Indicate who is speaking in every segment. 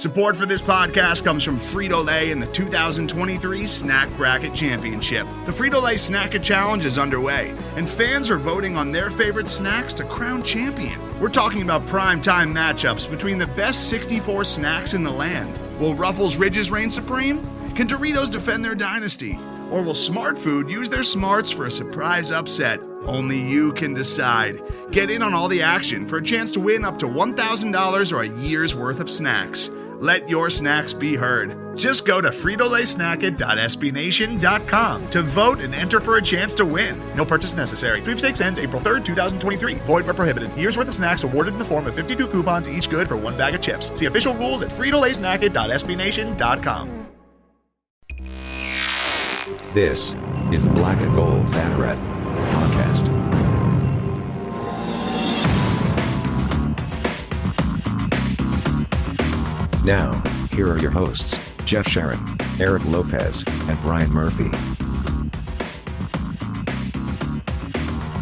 Speaker 1: Support for this podcast comes from Frito-Lay and the 2023 Snack Bracket Championship. The Frito-Lay Snack-A Challenge is underway, and fans are voting on their favorite snacks to crown champion. We're talking about prime-time matchups between the best 64 snacks in the land. Will Ruffles Ridges reign supreme? Can Doritos defend their dynasty? Or will Smart Food use their smarts for a surprise upset? Only you can decide. Get in on all the action for a chance to win up to $1,000 or a year's worth of snacks. Let your snacks be heard. Just go to fritolaysnacket.sbnation.com to vote and enter for a chance to win. No purchase necessary. Sweepstakes ends April 3rd, 2023. Void where prohibited. Year's worth of snacks awarded in the form of 52 coupons, each good for one bag of chips. See official rules at fritolaysnacket.sbnation.com.
Speaker 2: This is the Black Gold Banneret Podcast. Now, here are your hosts, Jeff Sharon, Eric Lopez, and Brian Murphy.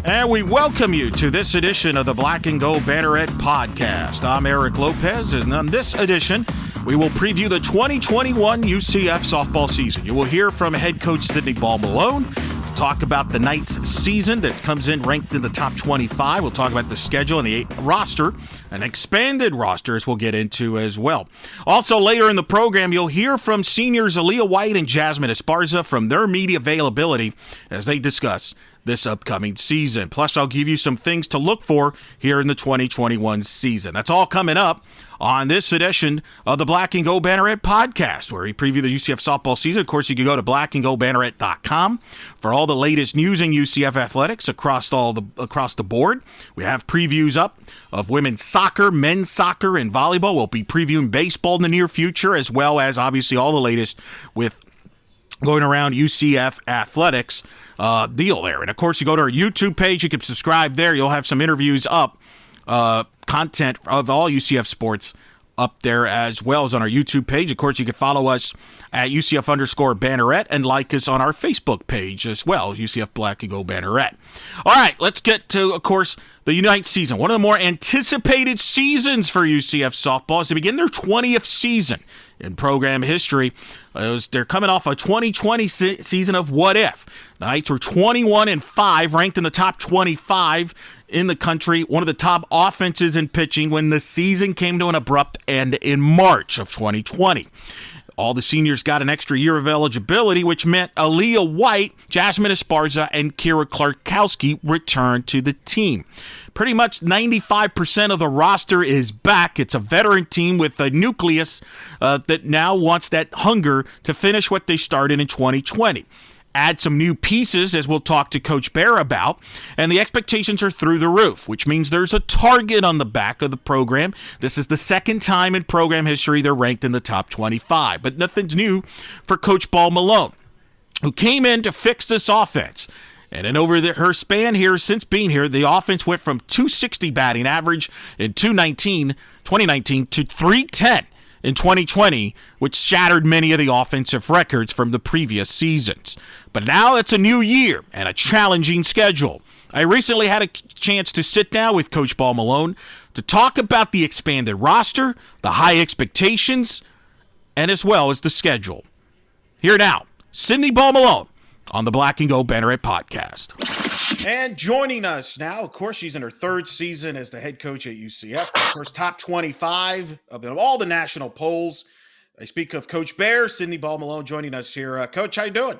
Speaker 3: And we welcome you to this edition of the Black and Gold Banneret Podcast. I'm Eric Lopez, and on this edition, we will preview the 2021 UCF softball season. You will hear from head coach Cindy Ball-Malone to talk about the Knights season that comes in ranked in the top 25. We'll talk about the schedule and the roster, an expanded roster as we'll get into as well. Also later in the program, you'll hear from seniors Alea White and Jazmine Esparza from their media availability as they discuss this upcoming season. Plus, I'll give you some things to look for here in the 2021 season. That's all coming up on this edition of the Black and Gold Banneret Podcast, where we preview the UCF softball season. Of course, you can go to blackandgoldbanneret.com for all the latest news in UCF athletics across the board. We have previews up of women's soccer, men's soccer, and volleyball. We'll be previewing baseball in the near future, as well as obviously all the latest with going around UCF athletics deal there. And of course, you go to our YouTube page, you can subscribe there. You'll have some interviews up, content of all UCF sports up there as well as on our YouTube page. Of course, you can follow us at UCF_Banneret and like us on our Facebook page as well, UCF Black and Gold Banneret. All right, let's get to, of course, the Unite season. One of the more anticipated seasons for UCF softball is to begin their 20th season in program history. They're coming off a 2020 season of What If. The Knights were 21-5, ranked in the top 25 in the country, one of the top offenses in pitching when the season came to an abrupt end in March of 2020. All the seniors got an extra year of eligibility, which meant Alea White, Jazmine Esparza, and Kira Clarkowski returned to the team. Pretty much 95% of the roster is back. It's a veteran team with a nucleus that now wants that hunger to finish what they started in 2020. Add some new pieces, as we'll talk to Coach Bear about, and the expectations are through the roof, which means there's a target on the back of the program. This is the second time in program history they're ranked in the top 25. But nothing's new for Coach Ball-Malone, who came in to fix this offense. And then over her span here, since being here, the offense went from 260 batting average in 2019 to 310 in 2020, which shattered many of the offensive records from the previous seasons. But now it's a new year and a challenging schedule. I recently had a chance to sit down with Coach Ball-Malone to talk about the expanded roster, the high expectations, and as well as the schedule. Here now, Cindy Ball-Malone on the Black and Gold Banneret Podcast. And joining us now, of course, she's in her third season as the head coach at UCF. Of course, top 25 of all the national polls. I speak of Coach Bear, Cindy Ball-Malone joining us here. Coach, how you doing?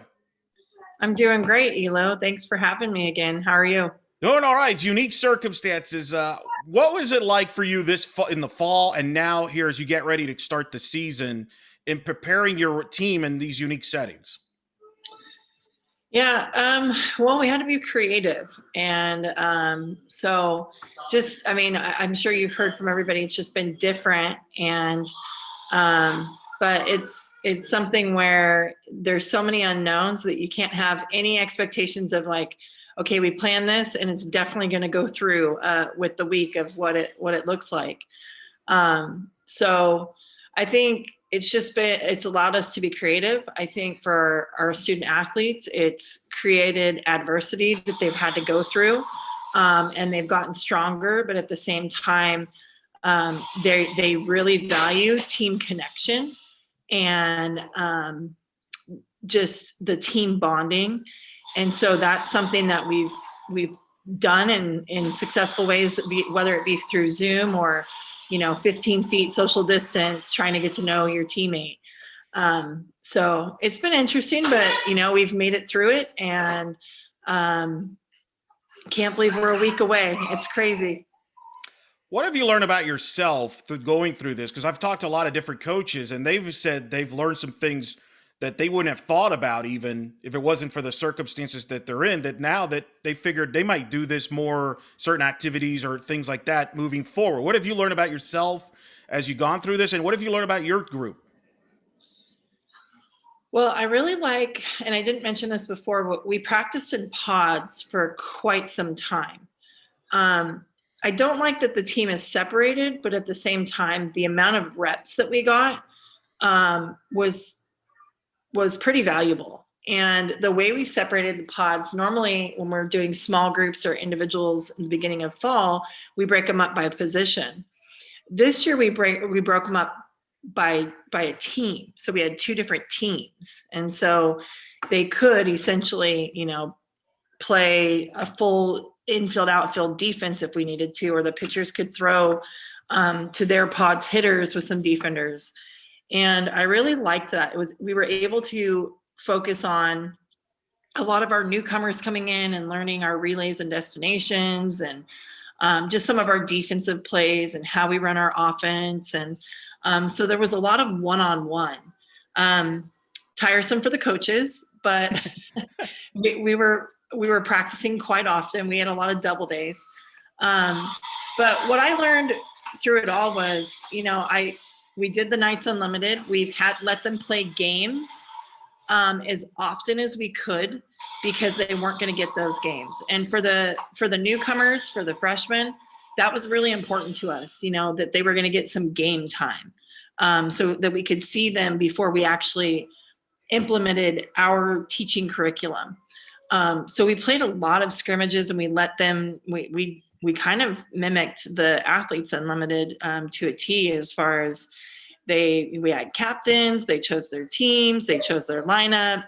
Speaker 4: I'm doing great, Elo. Thanks for having me again. How are you?
Speaker 3: Doing all right. Unique circumstances. What was it like for you in the fall and now here as you get ready to start the season in preparing your team in these unique settings?
Speaker 4: Yeah, well, we had to be creative. And so just, I'm sure you've heard from everybody, it's just been different. And but it's something where there's so many unknowns that you can't have any expectations of like, okay, we planned this and it's definitely going to go through with the week of what it looks like. So I think it's allowed us to be creative. I think for our student athletes, it's created adversity that they've had to go through, and they've gotten stronger, but at the same time, They really value team connection and just the team bonding. And so that's something that we've done in successful ways, whether it be through Zoom or, 15 feet social distance, trying to get to know your teammate. So it's been interesting, but we've made it through it, and can't believe we're a week away. It's crazy.
Speaker 3: What have you learned about yourself through going through this? Because I've talked to a lot of different coaches, and they've said they've learned some things that they wouldn't have thought about even if it wasn't for the circumstances that they're in, that now that they figured they might do this more, certain activities or things like that moving forward. What have you learned about yourself as you've gone through this? And what have you learned about your group?
Speaker 4: Well, I really like, and I didn't mention this before, but we practiced in pods for quite some time. I don't like that the team is separated, but at the same time, the amount of reps that we got was pretty valuable. And the way we separated the pods, normally when we're doing small groups or individuals in the beginning of fall, we break them up by position. This year we broke them up by a team. So we had two different teams. And so they could essentially, play a full infield, outfield defense if we needed to, or the pitchers could throw to their pods hitters with some defenders. And I really liked that. We were able to focus on a lot of our newcomers coming in and learning our relays and destinations, and just some of our defensive plays and how we run our offense. And so there was a lot of one-on-one, tiresome for the coaches, but we were practicing quite often. We had a lot of double days. But what I learned through it all was, we did the Knights Unlimited. We've let them play games as often as we could, because they weren't going to get those games. And for the newcomers, for the freshmen, that was really important to us, that they were going to get some game time, so that we could see them before we actually implemented our teaching curriculum. So we played a lot of scrimmages, and we let them, we kind of mimicked the Athletes Unlimited to a T, as far as we had captains, they chose their teams, they chose their lineup,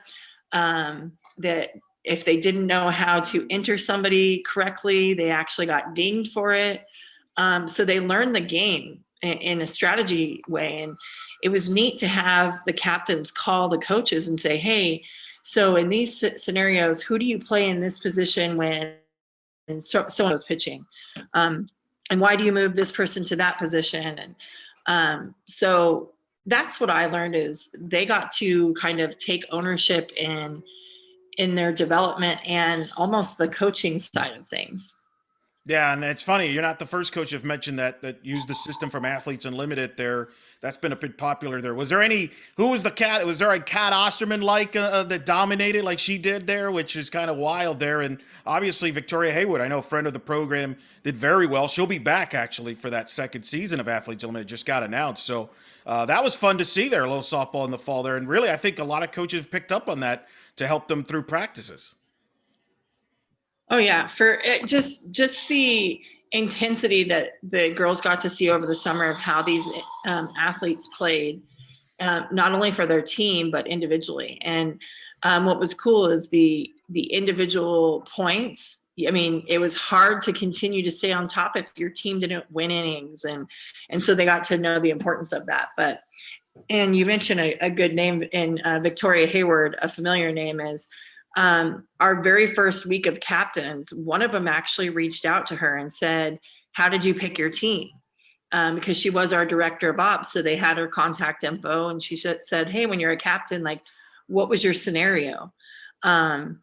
Speaker 4: that if they didn't know how to enter somebody correctly, they actually got dinged for it. So they learned the game in a strategy way. And it was neat to have the captains call the coaches and say, hey, so in these scenarios, who do you play in this position when someone was pitching? And why do you move this person to that position? And so that's what I learned, is they got to kind of take ownership in their development and almost the coaching side of things.
Speaker 3: Yeah, and it's funny, you're not the first coach I've mentioned that used the system from Athletes Unlimited there. That's been a bit popular there. Was there a Kat Osterman that dominated like she did there, which is kind of wild there? And obviously Victoria Haywood, I know a friend of the program, did very well. She'll be back actually for that second season of Athletes Unlimited, just got announced. So that was fun to see there, a little softball in the fall there. And really, I think a lot of coaches picked up on that to help them through practices.
Speaker 4: Oh yeah, for just the intensity that the girls got to see over the summer of how these athletes played, not only for their team but individually. And what was cool is the individual points. I mean, it was hard to continue to stay on top if your team didn't win innings, and so they got to know the importance of that. And you mentioned a good name in Victoria Hayward, a familiar name is. Our very first week of captains, one of them actually reached out to her and said, how did you pick your team? Because she was our director of ops. So they had her contact info, and she said, hey, when you're a captain, like, what was your scenario? And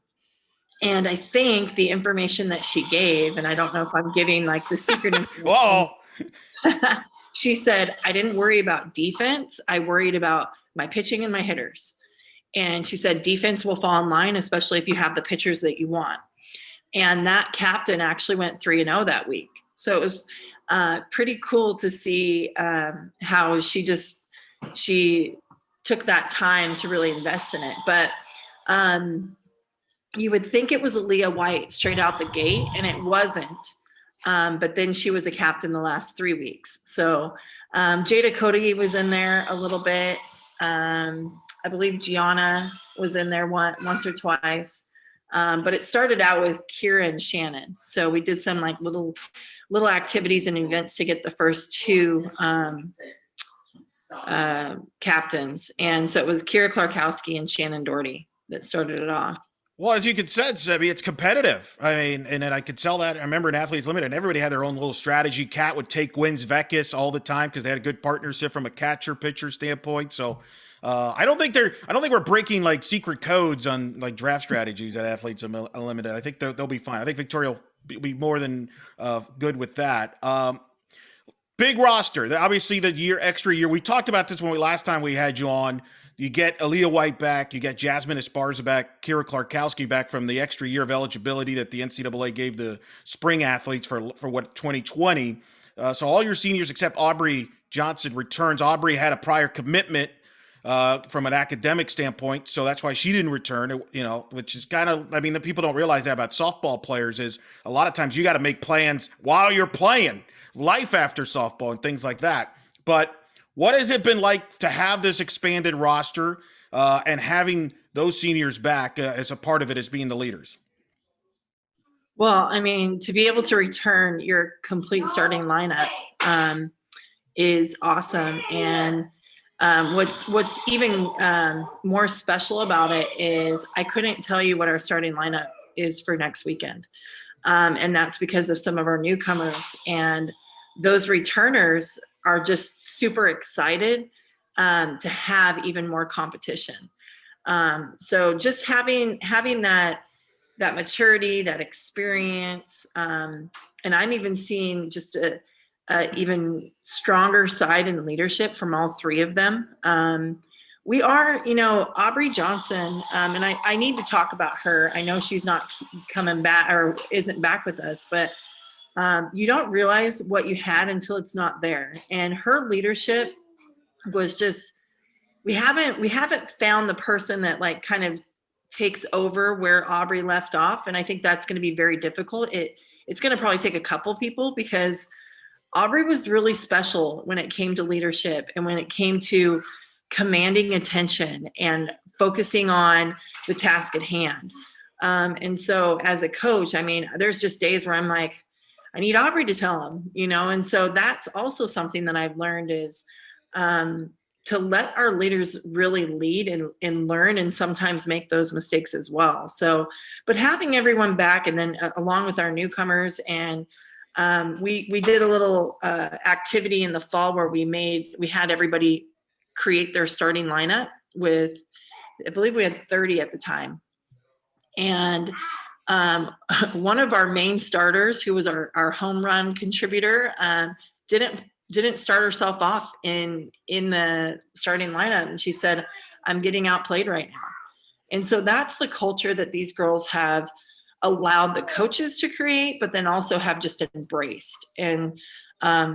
Speaker 4: I think the information that she gave, and I don't know if I'm giving like the secret information.
Speaker 3: Whoa.
Speaker 4: She said, I didn't worry about defense. I worried about my pitching and my hitters. And she said, defense will fall in line, especially if you have the pitchers that you want. And that captain actually went 3-0 that week. So it was pretty cool to see how she took that time to really invest in it. But you would think it was Alea White straight out the gate, and it wasn't. But then she was a captain the last 3 weeks. So Jada Cody was in there a little bit. I believe Gianna was in there once or twice. But it started out with Kira and Shannon. So we did some like little activities and events to get the first two captains. And so it was Kira Clarkowski and Shannon Doherty that started it off.
Speaker 3: Well, as you could sense, I mean, it's competitive. I mean, and then I could tell that. I remember in Athletes Limited, everybody had their own little strategy. Kat would take wins Vekas all the time because they had a good partnership from a catcher-pitcher standpoint. So I don't think we're breaking like secret codes on like draft strategies at Athletes Unlimited. I think they'll be fine. I think Victoria will be more than good with that. Big roster. Obviously, the extra year. We talked about this last time we had you on. You get Alea White back. You get Jazmine Esparza back. Kira Clarkowski back from the extra year of eligibility that the NCAA gave the spring athletes for 2020. So all your seniors except Aubrey Johnson returns. Aubrey had a prior commitment from an academic standpoint, so that's why she didn't return. Which is kind of, I mean, the people don't realize that about softball players is a lot of times you got to make plans while you're playing, life after softball and things like that. But what has it been like to have this expanded roster and having those seniors back as a part of it as being the leaders?
Speaker 4: Well, I mean, to be able to return your complete starting lineup is awesome. And what's even more special about it is I couldn't tell you what our starting lineup is for next weekend. And that's because of some of our newcomers. And those returners are just super excited to have even more competition. So just having that maturity, that experience, and I'm even seeing just a even stronger side in leadership from all three of them. We are, Aubrey Johnson, and I need to talk about her. I know she's not coming back or isn't back with us, but you don't realize what you had until it's not there. And her leadership was just, we haven't found the person that like kind of takes over where Aubrey left off. And I think that's going to be very difficult. It's going to probably take a couple people because Aubrey was really special when it came to leadership and when it came to commanding attention and focusing on the task at hand. And so as a coach, I mean, there's just days where I'm like, I need Aubrey to tell him, and so that's also something that I've learned is to let our leaders really lead and learn and sometimes make those mistakes as well. So, but having everyone back and then along with our newcomers and we did a little activity in the fall where we had everybody create their starting lineup with, I believe we had 30 at the time. And one of our main starters, who was our home run contributor, didn't start herself off in the starting lineup. And she said, I'm getting outplayed right now. And so that's the culture that these girls have allowed the coaches to create, but then also have just embraced. And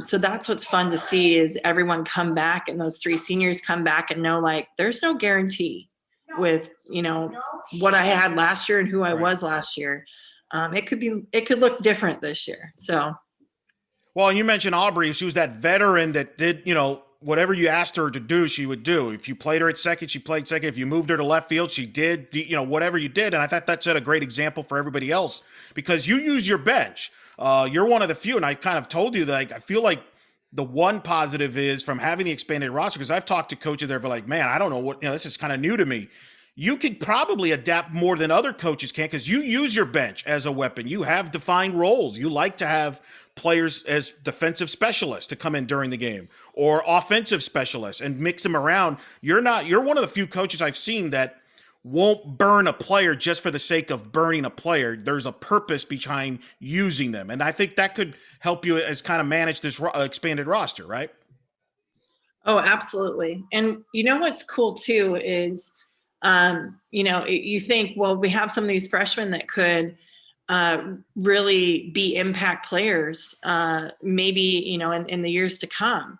Speaker 4: so that's what's fun to see is everyone come back and those three seniors come back and know like there's no guarantee with what I had last year and who I was last year. It could look different this year. So
Speaker 3: well, you mentioned Aubrey. She was that veteran that did, whatever you asked her to do, she would do. If you played her at second, she played second. If you moved her to left field, she did, whatever you did. And I thought that set a great example for everybody else because you use your bench. You're one of the few. And I kind of told you that I feel like the one positive is from having the expanded roster, because I've talked to coaches there, but like, man, I don't know what, this is kind of new to me. You could probably adapt more than other coaches can because you use your bench as a weapon. You have defined roles. You like to have players as defensive specialists to come in during the game or offensive specialists and mix them around. You're one of the few coaches I've seen that won't burn a player just for the sake of burning a player. There's a purpose behind using them. And I think that could help you as kind of manage this expanded roster, right?
Speaker 4: Oh, absolutely. And what's cool too is, you think, well, we have some of these freshmen that could really be impact players, maybe, in the years to come.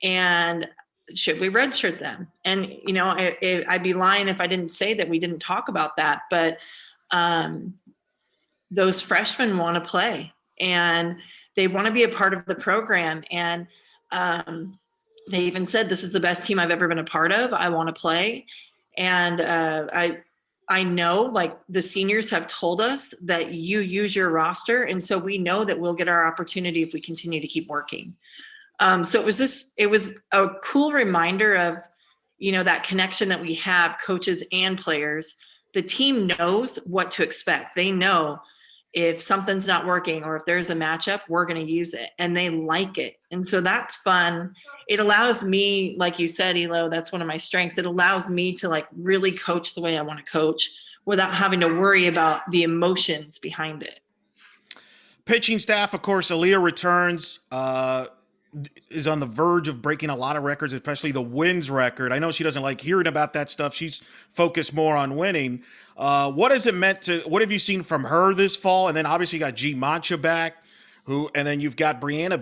Speaker 4: And should we redshirt them? And, I'd be lying if I didn't say that we didn't talk about that, but those freshmen want to play. And they want to be a part of the program. And they even said, this is the best team I've ever been a part of. I want to play. And I know, like, the seniors have told us that you use your roster. And so we know that we'll get our opportunity if we continue to keep working. So it was a cool reminder of, that connection that we have, coaches and players. The team knows what to expect. They know if something's not working or if there's a matchup, we're going to use it, and they like it. And so that's fun. It allows me, like you said, Elo, that's one of my strengths. It allows me to, like, really coach the way I want to coach without having to worry about the emotions behind it.
Speaker 3: Pitching staff, of course, Alea returns, is on the verge of breaking a lot of records, especially the wins record. I know she doesn't like hearing about that stuff. She's focused more on winning. What has it meant what have you seen from her this fall? And then obviously you got G Mancha back, and then you've got Brianna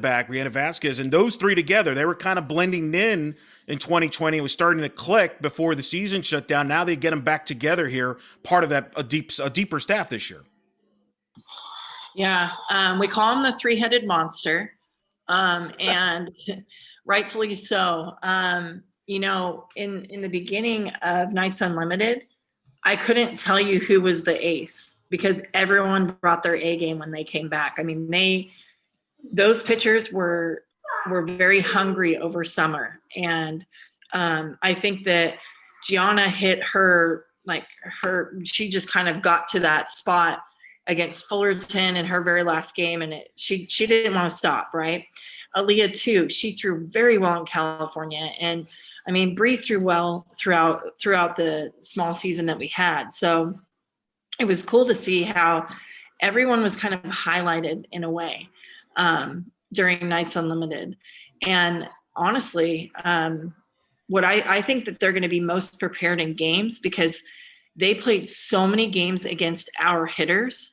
Speaker 3: Vasquez, and those three together, they were kind of blending in 2020. It was starting to click before the season shut down. Now they get them back together here, part of that, a deeper staff this year.
Speaker 4: Yeah. We call them the three-headed monster. And rightfully so. In the beginning of Knights Unlimited, I couldn't tell you who was the ace because everyone brought their A game when they came back. I mean, those pitchers were very hungry over summer. And I think that Gianna hit she just kind of got to that spot against Fullerton in her very last game, and she didn't want to stop, right? Alea too, she threw very well in California, and I mean, Bree threw well throughout the small season that we had. So it was cool to see how everyone was kind of highlighted in a way during Knights Unlimited. And honestly, what I think that they're going to be most prepared in games because they played so many games against our hitters,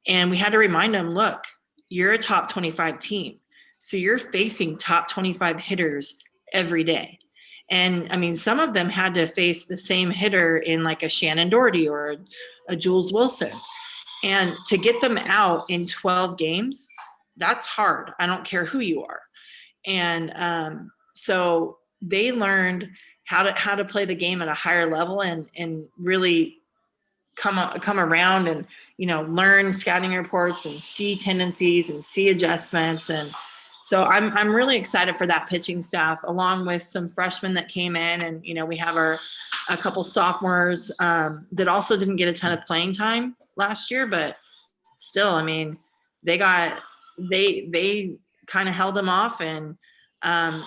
Speaker 4: and we had to remind them, look, you're a top 25 team. So you're facing top 25 hitters every day. And I mean, some of them had to face the same hitter in like a Shannon Doherty or a Jules Wilson. And to get them out in 12 games, that's hard. I don't care who you are. And so they learned how to play the game at a higher level and really come around and, learn scouting reports and see tendencies and see adjustments. And so I'm really excited for that pitching staff, along with some freshmen that came in, and, we have a couple sophomores that also didn't get a ton of playing time last year, but still, I mean, they kind of held them off and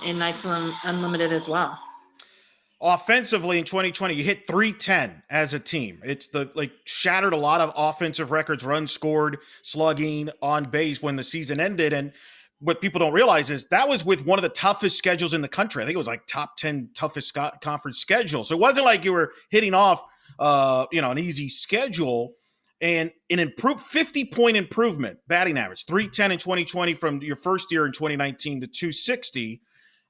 Speaker 4: in Knights Unlimited as well.
Speaker 3: Offensively in 2020, you hit 310 as a team. It's shattered a lot of offensive records, runs scored, slugging, on base when the season ended. And what people don't realize is that was with one of the toughest schedules in the country. I think it was like top 10 toughest conference schedule. So it wasn't like you were hitting off, an easy schedule. And an improved 50-point improvement, batting average, 310 in 2020 from your first year in 2019 to 260.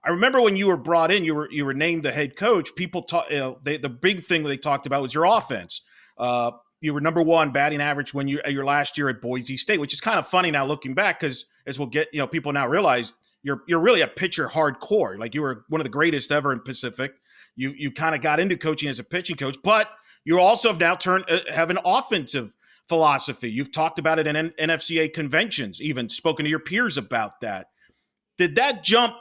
Speaker 3: I remember when you were brought in, you were named the head coach. People the big thing they talked about was your offense. You were number one batting average when your last year at Boise State, which is kind of funny now looking back because as we'll get, people now realize you're really a pitcher hardcore. Like you were one of the greatest ever in Pacific. You kind of got into coaching as a pitching coach, but you also have now have an offensive philosophy. You've talked about it in NFCA conventions, even spoken to your peers about that. Did that jump?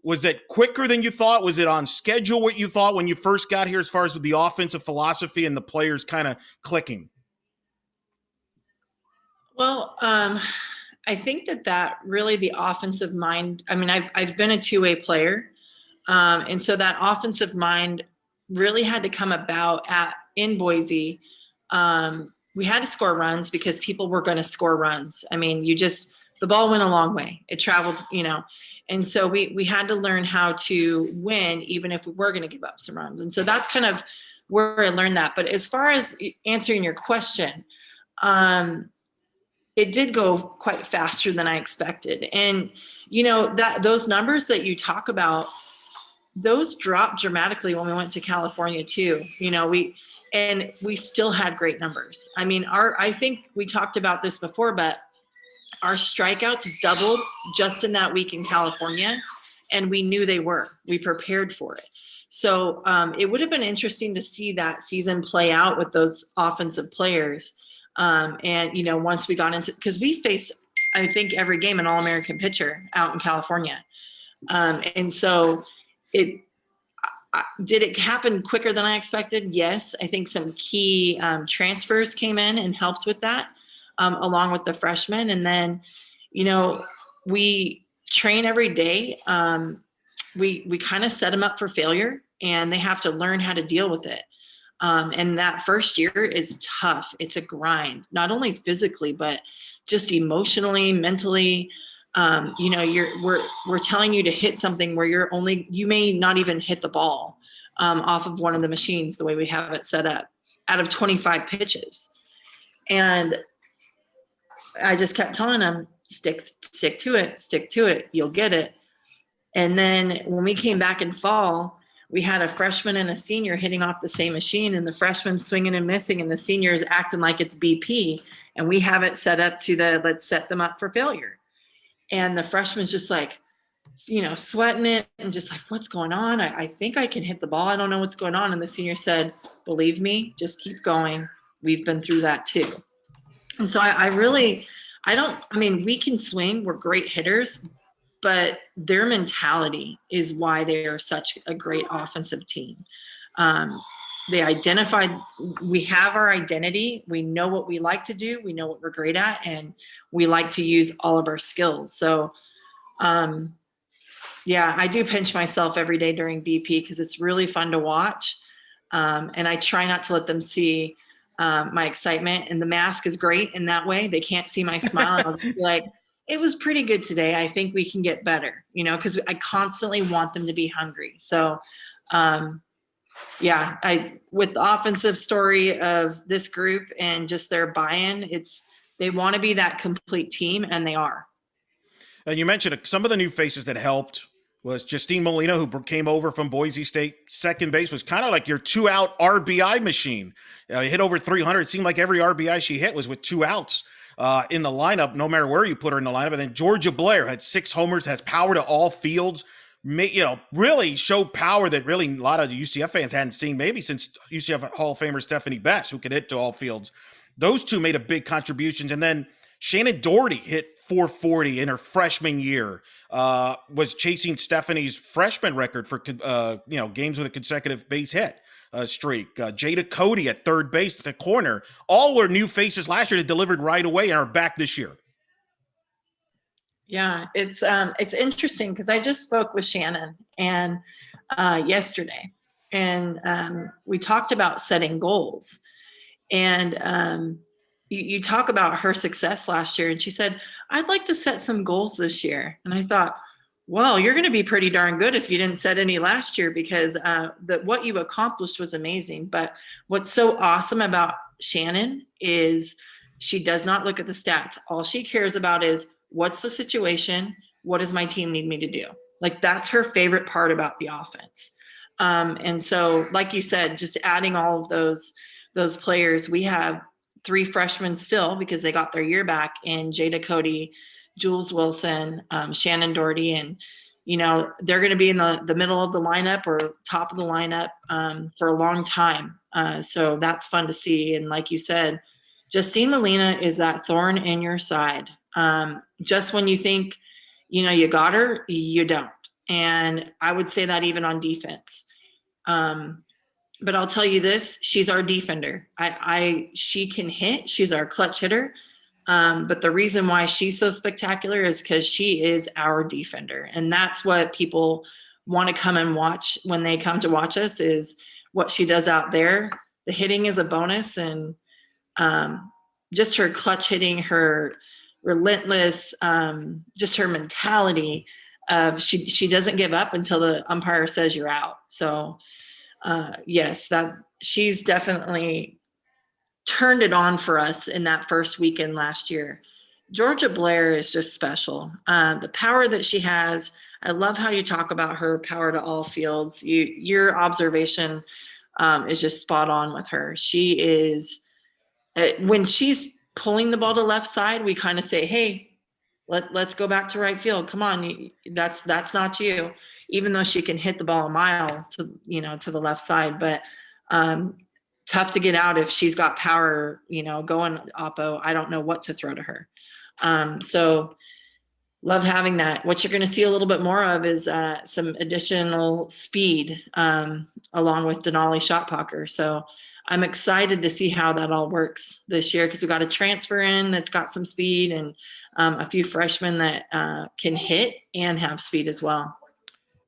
Speaker 3: Was it quicker than you thought? Was it on schedule what you thought when you first got here as far as with the offensive philosophy and the players kind of clicking?
Speaker 4: Well, I think that really the offensive mind, I mean, I've been a two-way player. And so that offensive mind really had to come about in Boise. We had to score runs because people were going to score runs. I mean, the ball went a long way. It traveled, and so we had to learn how to win, even if we were going to give up some runs. And so that's kind of where I learned that. But as far as answering your question, it did go quite faster than I expected. And, those numbers that you talk about, those dropped dramatically when we went to California too. We still had great numbers. I mean, I think we talked about this before, but our strikeouts doubled just in that week in California, and we knew we prepared for it. So it would have been interesting to see that season play out with those offensive players. And, you know, once we got into, because we faced, I think, every game an All-American pitcher out in California. And so did it happen quicker than I expected? Yes. I think some key transfers came in and helped with that, along with the freshmen. And then, you know, we train every day. We kind of set them up for failure, and they have to learn how to deal with it. And that first year is tough. It's a grind, not only physically, but just emotionally, mentally. You know, we're telling you to hit something where you may not even hit the ball off of one of the machines, the way we have it set up, out of 25 pitches. And I just kept telling them, stick to it, you'll get it. And then when we came back in fall, we had a freshman and a senior hitting off the same machine, and the freshman swinging and missing, and the senior is acting like it's BP. And we have it set up to let's set them up for failure. And the freshman's just like, you know, sweating it and just like, what's going on? I think I can hit the ball. I don't know what's going on. And the senior said, believe me, just keep going. We've been through that too. And so we can swing. We're great hitters, but their mentality is why they are such a great offensive team. They identified, we have our identity. We know what we like to do. We know what we're great at, and we like to use all of our skills. So, yeah, I do pinch myself every day during BP because it's really fun to watch. And I try not to let them see my excitement, and the mask is great in that way. They can't see my smile. I'll be like, it was pretty good today. I think we can get better, you know, because I constantly want them to be hungry. So, yeah, with the offensive story of this group and just their buy-in, they want to be that complete team, and they are.
Speaker 3: And you mentioned some of the new faces that helped was Jazmine Molina, who came over from Boise State. Second base was kind of like your 2-out RBI machine. Hit over 300. It seemed like every RBI she hit was with 2 outs in the lineup, no matter where you put her in the lineup. And then Georgia Blair had 6 homers, has power to all fields. Really showed power that really a lot of the UCF fans hadn't seen maybe since UCF Hall of Famer Stephanie Best, who could hit to all fields. Those two made a big contributions. And then Shannon Doherty hit 440 in her freshman year, was chasing Stephanie's freshman record for, games with a consecutive base hit streak. Jada Cody at third base at the corner. All were new faces last year that delivered right away and are back this year.
Speaker 4: Yeah, it's interesting because I just spoke with Shannon and yesterday, and we talked about setting goals. And you talk about her success last year, and she said, I'd like to set some goals this year. And I thought, well, you're going to be pretty darn good if you didn't set any last year, because what you accomplished was amazing. But what's so awesome about Shannon is she does not look at the stats. All she cares about is, what's the situation? What does my team need me to do? Like, that's her favorite part about the offense. And so, like you said, just adding all of those players, we have 3 freshmen still because they got their year back in Jada Cody, Jules Wilson, Shannon Doherty, and, you know, they're going to be in the middle of the lineup or top of the lineup for a long time. So that's fun to see. And like you said, Jazmine Molina is that thorn in your side. Just when you think, you know, you got her, you don't. And I would say that even on defense. But I'll tell you this, she's our defender. She can hit. She's our clutch hitter. But the reason why she's so spectacular is because she is our defender. And that's what people want to come and watch when they come to watch us, is what she does out there. The hitting is a bonus. And just her clutch hitting, her relentless, just her mentality of she doesn't give up until the umpire says you're out. So yes, that she's definitely turned it on for us in that first weekend last year. Georgia Blair is just special. The power that she has, I love how you talk about her power to all fields. Your observation is just spot on with her. She is, when she's pulling the ball to left side, we kind of say, hey, Let's go back to right field. Come on. That's not you, even though she can hit the ball a mile to the left side, but tough to get out if she's got power, going oppo. I don't know what to throw to her. So love having that. What you're going to see a little bit more of is some additional speed along with Denali Shotpocker. So I'm excited to see how that all works this year, because we've got a transfer in that's got some speed, and a few freshmen that can hit and have speed as well.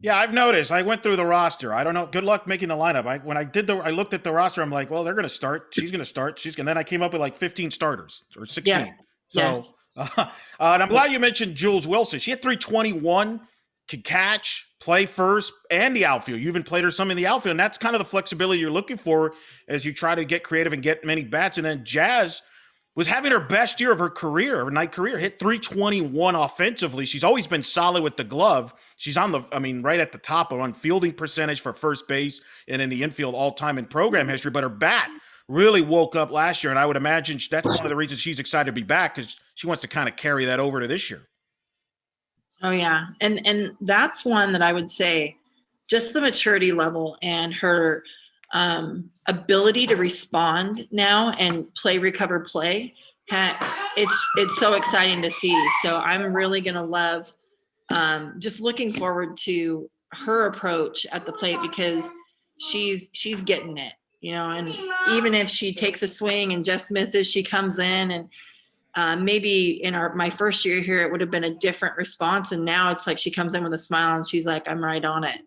Speaker 3: Yeah, I've noticed. I went through the roster. I don't know. Good luck making the lineup. I looked at the roster. I'm like, well, they're going to start. She's going to start. And then I came up with like 15 starters or 16.
Speaker 4: Yeah.
Speaker 3: So,
Speaker 4: yes.
Speaker 3: And I'm glad you mentioned Jules Wilson. She had 321, could catch, play first, and the outfield. You even played her some in the outfield, and that's kind of the flexibility you're looking for as you try to get creative and get many bats. And then Jazz was having her best year of her career, her night career, hit 321 offensively. She's always been solid with the glove. She's right at the top on fielding percentage for first base and in the infield all-time in program history. But her bat really woke up last year, and I would imagine that's one of the reasons she's excited to be back, because she wants to kind of carry that over to this year.
Speaker 4: Oh, yeah. And that's one that I would say just the maturity level and her ability to respond now and play, recover, play. It's so exciting to see. So I'm really going to love just looking forward to her approach at the plate, because she's getting it, and even if she takes a swing and just misses, she comes in, and maybe in my first year here, it would have been a different response. And now it's like she comes in with a smile and she's like, I'm right on it.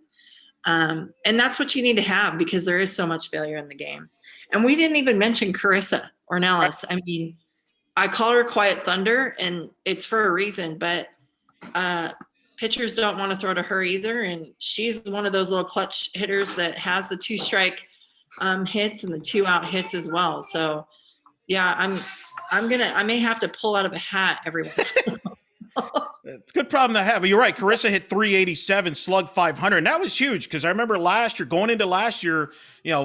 Speaker 4: And that's what you need to have, because there is so much failure in the game. And we didn't even mention Carissa Ornelas. I mean, I call her Quiet Thunder, and it's for a reason, but pitchers don't want to throw to her either. And she's one of those little clutch hitters that has the 2-strike hits and the 2-out hits as well. So yeah, I may have to pull out of a hat every once in a while.
Speaker 3: It's a good problem to have. But you're right. Carissa hit 387, slugged 500. And that was huge, because I remember going into last year,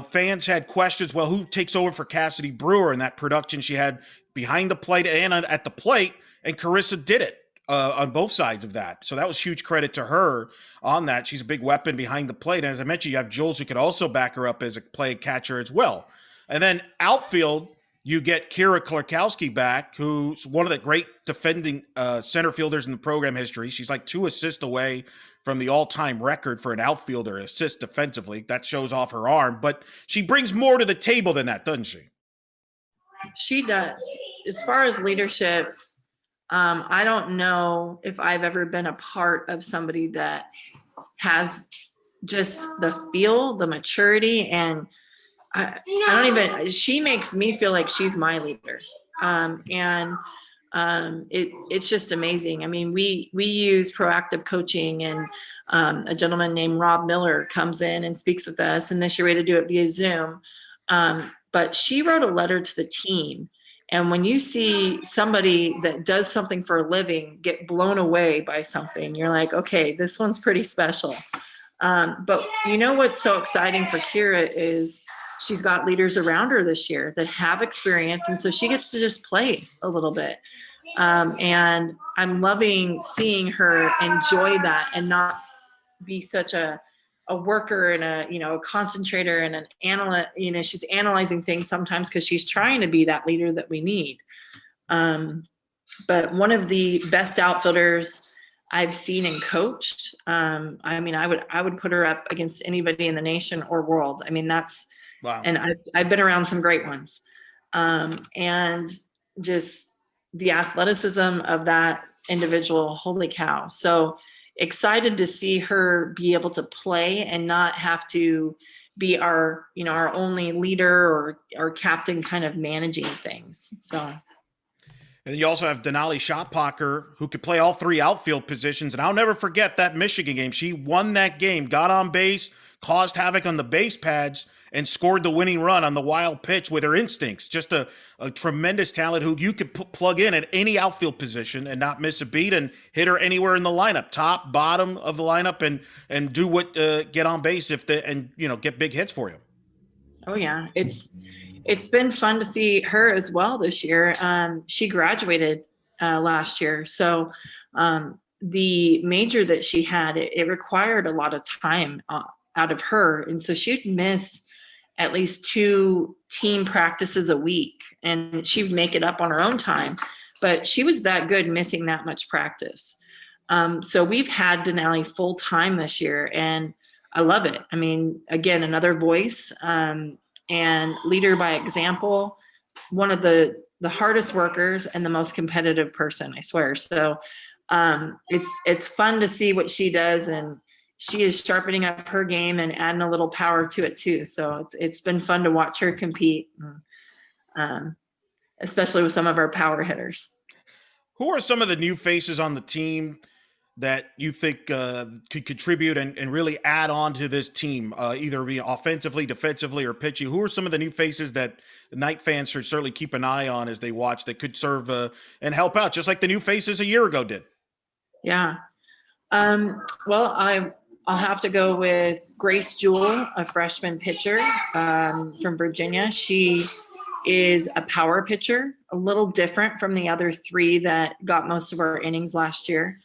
Speaker 3: fans had questions. Well, who takes over for Cassidy Brewer and that production she had behind the plate and at the plate? And Carissa did it on both sides of that. So that was huge credit to her on that. She's a big weapon behind the plate. And as I mentioned, you have Jules, who could also back her up as a play catcher as well. And then outfield, you get Kira Klarkowski back, who's one of the great defending center fielders in the program history. She's like 2 assists away from the all-time record for an outfielder assist defensively. That shows off her arm, but she brings more to the table than that, doesn't she?
Speaker 4: She does. As far as leadership, I don't know if I've ever been a part of somebody that has just the feel, the maturity, and she makes me feel like she's my leader. It's just amazing. I mean, we use proactive coaching, and a gentleman named Rob Miller comes in and speaks with us, and this year we had to do it via Zoom. But she wrote a letter to the team. And when you see somebody that does something for a living get blown away by something, you're like, okay, this one's pretty special. But what's so exciting for Kira is she's got leaders around her this year that have experience. And so she gets to just play a little bit. And I'm loving seeing her enjoy that and not be such a worker and a concentrator and an analyst. She's analyzing things sometimes because she's trying to be that leader that we need. But one of the best outfielders I've seen and coached. I would put her up against anybody in the nation or world. I mean, that's, wow. And I've been around some great ones. And just the athleticism of that individual, holy cow. So excited to see her be able to play and not have to be our only leader or our captain kind of managing things. So.
Speaker 3: And you also have Denali Shotpocker, who could play all 3 outfield positions. And I'll never forget that Michigan game. She won that game, got on base, caused havoc on the base pads, and scored the winning run on the wild pitch with her instincts. Just a tremendous talent who you could plug in at any outfield position and not miss a beat, and hit her anywhere in the lineup, top, bottom of the lineup, and do what get on base get big hits for you.
Speaker 4: Oh yeah, it's been fun to see her as well this year. She graduated last year. So the major that she had, it required a lot of time out of her. And so she'd miss at least 2 team practices a week, and she would make it up on her own time. But she was that good missing that much practice. So we've had Denali full time this year, and I love it. I mean, again, another voice and leader by example, one of the hardest workers and the most competitive person, I swear. So it's fun to see what she does, and she is sharpening up her game and adding a little power to it too. So it's been fun to watch her compete, especially with some of our power hitters.
Speaker 3: Who are some of the new faces on the team that you think could contribute and really add on to this team, either be offensively, defensively, or pitching? Who are some of the new faces that the Knight fans should certainly keep an eye on as they watch that could serve and help out, just like the new faces a year ago did?
Speaker 4: Yeah. Well, I'll have to go with Grace Jewell, a freshman pitcher from Virginia. She is a power pitcher, a little different from the other 3 that got most of our innings last year.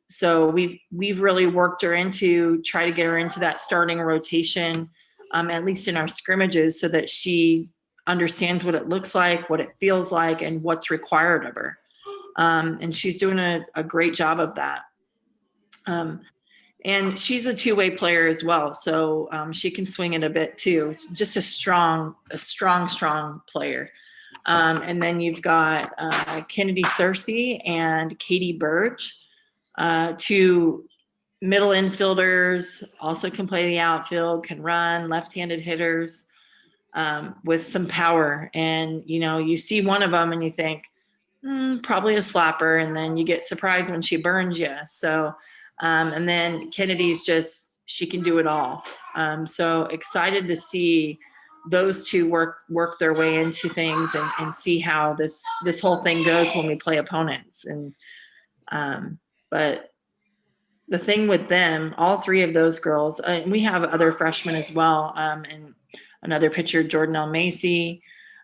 Speaker 4: So we've really worked her into try to get her into that starting rotation, at least in our scrimmages, so that she understands what it looks like, what it feels like, and what's required of her. And she's doing a great job of that. And she's a 2-way player as well. So she can swing it a bit too. It's just a strong player. And then you've got Kennedy Searcy and Katie Burge, 2 middle infielders, also can play the outfield, can run, left-handed hitters with some power. And, you see one of them and you think, probably a slapper. And then you get surprised when she burns you. So, and then Kennedy's she can do it all. So excited to see those 2 work their way into things and see how this whole thing goes when we play opponents. And, but the thing with them, all 3 of those girls, and we have other freshmen as well. And another pitcher, Jordan L. Macy,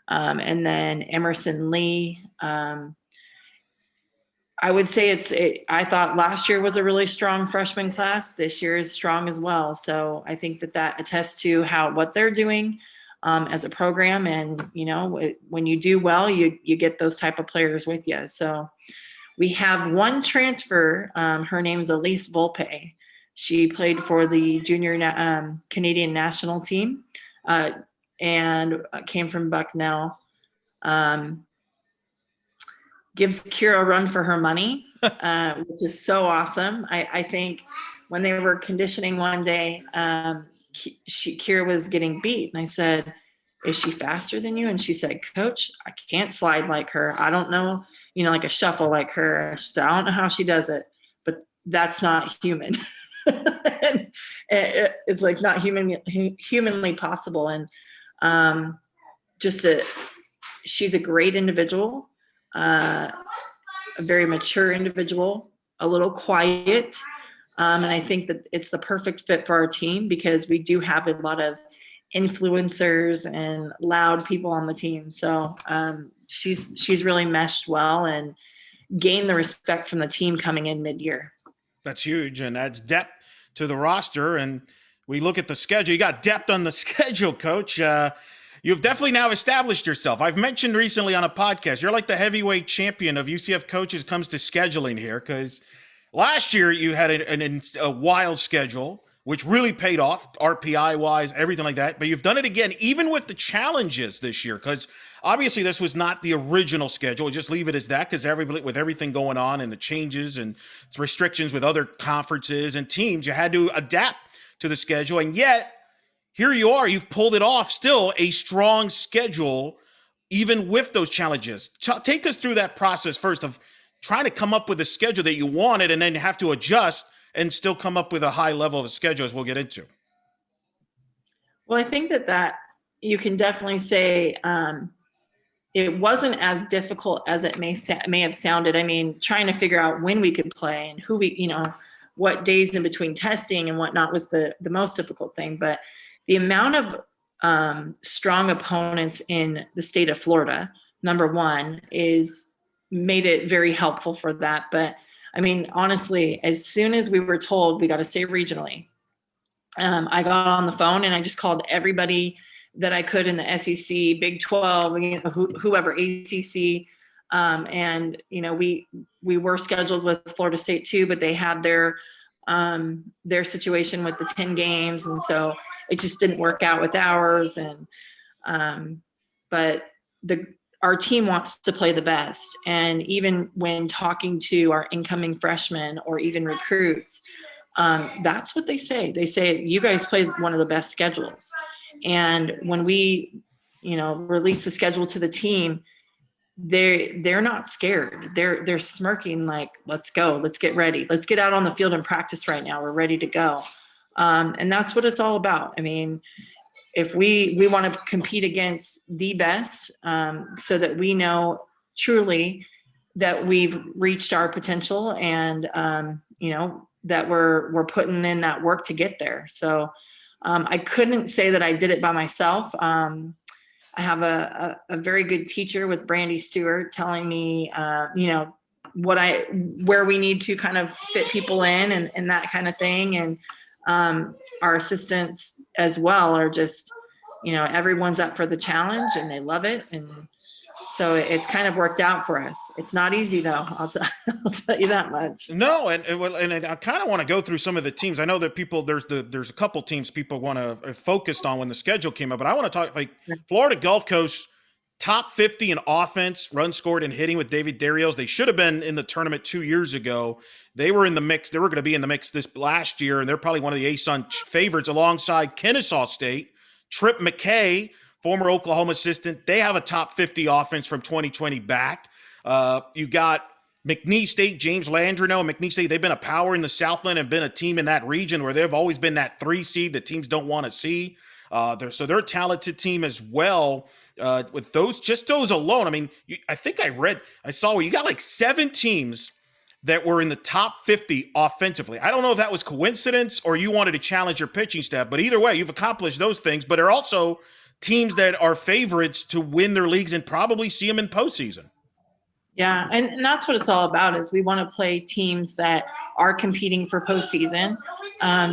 Speaker 4: and then Emerson Lee. I would say I thought last year was a really strong freshman class. This year is strong as well. So I think that attests to what they're doing as a program. And, when you do well, you get those type of players with you. So we have 1 transfer. Her name is Elise Volpe. She played for the junior Canadian national team and came from Bucknell. Gives Kira a run for her money, which is so awesome. I think when they were conditioning one day, Kira was getting beat. And I said, is she faster than you? And she said, Coach, I can't slide like her. I don't know, like a shuffle like her. She said, I don't know how she does it, but that's not human. It's like not humanly possible. And she's a great individual. A very mature individual, a little quiet. And I think that it's the perfect fit for our team because we do have a lot of influencers and loud people on the team. So she's really meshed well and gained the respect from the team coming in mid-year.
Speaker 3: That's huge and adds depth to the roster. And we look at the schedule. You got depth on the schedule, Coach. You've definitely now established yourself. I've mentioned recently on a podcast, you're like the heavyweight champion of UCF coaches comes to scheduling here, because last year you had a wild schedule, which really paid off RPI-wise, everything like that. But you've done it again, even with the challenges this year, because obviously this was not the original schedule. Just leave it as that, because with everything going on and the changes and restrictions with other conferences and teams, you had to adapt to the schedule. And yet, here you are, you've pulled it off, still a strong schedule, even with those challenges. Take us through that process first of trying to come up with a schedule that you wanted and then have to adjust and still come up with a high level of a schedule, as we'll get into.
Speaker 4: Well, I think that you can definitely say it wasn't as difficult as it may have sounded. I mean, trying to figure out when we could play and who what days in between testing and whatnot was the most difficult thing. But the amount of strong opponents in the state of Florida, number one, is made it very helpful for that. But I mean, honestly, as soon as we were told we got to stay regionally, I got on the phone and I just called everybody that I could in the SEC, Big 12, whoever, ACC. And, we were scheduled with Florida State too, but they had their situation with the 10 games. And so it just didn't work out with ours. And, but our team wants to play the best. And even when talking to our incoming freshmen or even recruits, that's what they say. They say, you guys play one of the best schedules. And when we, release the schedule to the team, they're not scared. They're smirking like, let's go, let's get ready. Let's get out on the field and practice right now. We're ready to go. And that's what it's all about. I mean, if we want to compete against the best, so that we know truly that we've reached our potential and, that we're putting in that work to get there. So I couldn't say that I did it by myself. I have a very good teacher with Brandy Stewart telling me, where we need to kind of fit people in and that kind of thing. And our assistants as well are just, everyone's up for the challenge and they love it. And so it's kind of worked out for us. It's not easy though. I'll tell you that much.
Speaker 3: No. And I kind of want to go through some of the teams. I know that there's a couple teams people want to focused on when the schedule came up, but I want to talk like Florida Gulf Coast, top 50 in offense, runs scored and hitting with David Darios. They should have been in the tournament 2 years ago. They were in the mix. They were going to be in the mix this last year, and they're probably one of the ASUN favorites alongside Kennesaw State. Trip McKay, former Oklahoma assistant, they have a top 50 offense from 2020 back. You got McNeese State, James Landreneau, and McNeese State, they've been a power in the Southland and been a team in that region where they've always been that 3 seed that teams don't want to see. They're a talented team as well. With those alone, I mean, I saw where you got like 7 teams that were in the top 50 offensively. I don't know if that was coincidence or you wanted to challenge your pitching staff, but either way, you've accomplished those things, but are also teams that are favorites to win their leagues and probably see them in postseason.
Speaker 4: Yeah, and that's what it's all about is we want to play teams that are competing for postseason,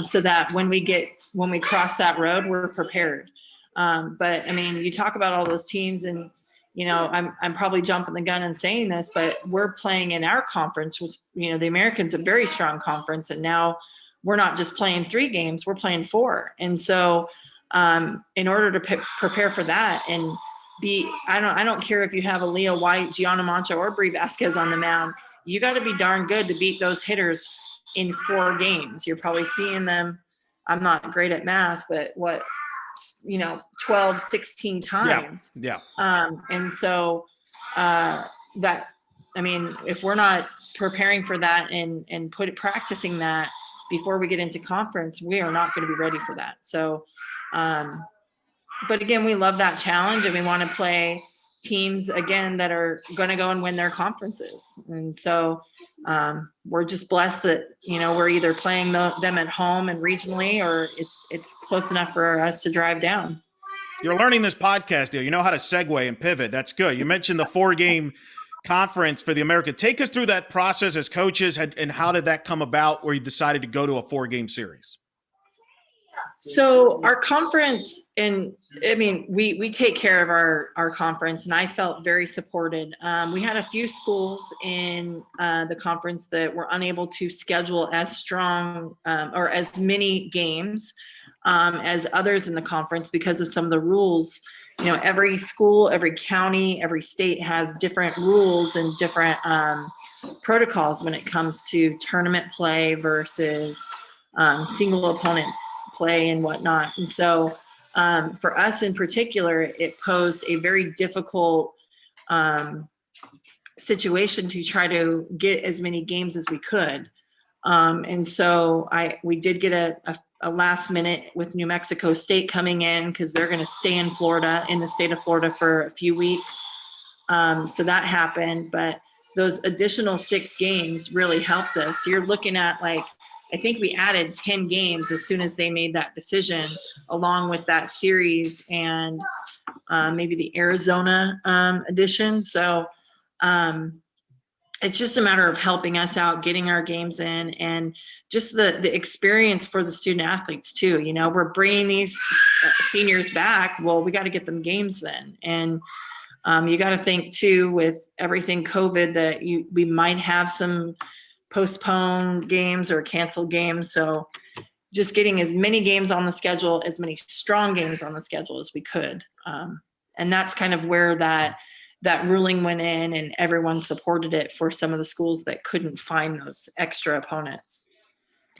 Speaker 4: so that when we cross that road, we're prepared. But I mean, you talk about all those teams and, I'm probably jumping the gun and saying this, but we're playing in our conference, which, the American's a very strong conference. And now we're not just playing 3 games, we're playing 4. And so in order to prepare for that and I don't care if you have Alea White, Gianna Mancha, or Brie Vasquez on the mound, you got to be darn good to beat those hitters in 4 games. You're probably seeing them. I'm not great at math, but 12, 16 times.
Speaker 3: Yeah.
Speaker 4: And so if we're not preparing for that and practicing that before we get into conference, we are not going to be ready for that. So, but again, we love that challenge and we want to play teams again that are going to go and win their conferences. And so we're just blessed that, we're either playing them at home and regionally, or it's close enough for us to drive down.
Speaker 3: You're learning this podcast deal. You know how to segue and pivot. That's good. You mentioned the 4-game conference for the America. Take us through that process as coaches and how did that come about where you decided to go to a 4-game series?
Speaker 4: So our conference, we take care of our conference, and I felt very supported. We had a few schools in the conference that were unable to schedule as strong or as many games as others in the conference because of some of the rules. Every school, every county, every state has different rules and different protocols when it comes to tournament play versus single opponent play and whatnot. And so for us in particular, it posed a very difficult situation to try to get as many games as we could. And so we did get a last minute with New Mexico State coming in because they're going to stay in the state of Florida for a few weeks. So that happened, but those additional 6 games really helped us. So you're looking at I think we added 10 games as soon as they made that decision, along with that series and maybe the Arizona edition. So it's just a matter of helping us out, getting our games in, and just the experience for the student athletes too. We're bringing these seniors back. Well, we got to get them games then. And you got to think too, with everything COVID, that we might have some postponed games or canceled games. So just getting as many games on the schedule, as many strong games on the schedule as we could. And that's kind of where that ruling went in, and everyone supported it for some of the schools that couldn't find those extra opponents.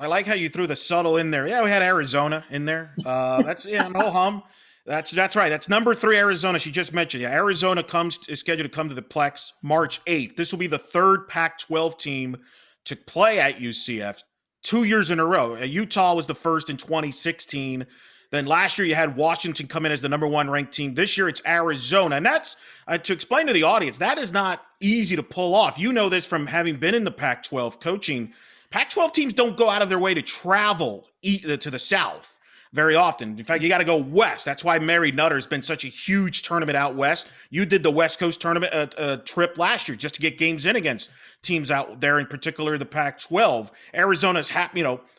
Speaker 3: I like how you threw the subtle in there. Yeah, we had Arizona in there. That's no hum. That's right. That's number 3, Arizona. She just mentioned. Yeah, Arizona is scheduled to come to the Plex March 8th. This will be the 3rd Pac-12 team to play at UCF 2 years in a row. Utah was the first in 2016. Then last year you had Washington come in as the number 1 ranked team. This year it's Arizona. And that's, to explain to the audience, that is not easy to pull off. You know this from having been in the Pac-12 coaching. Pac-12 teams don't go out of their way to travel to the South very often. In fact, you got to go west. That's why Mary Nutter has been such a huge tournament out west. You did the West Coast tournament trip last year just to get games in against teams out there, in particular the Pac-12. Arizona's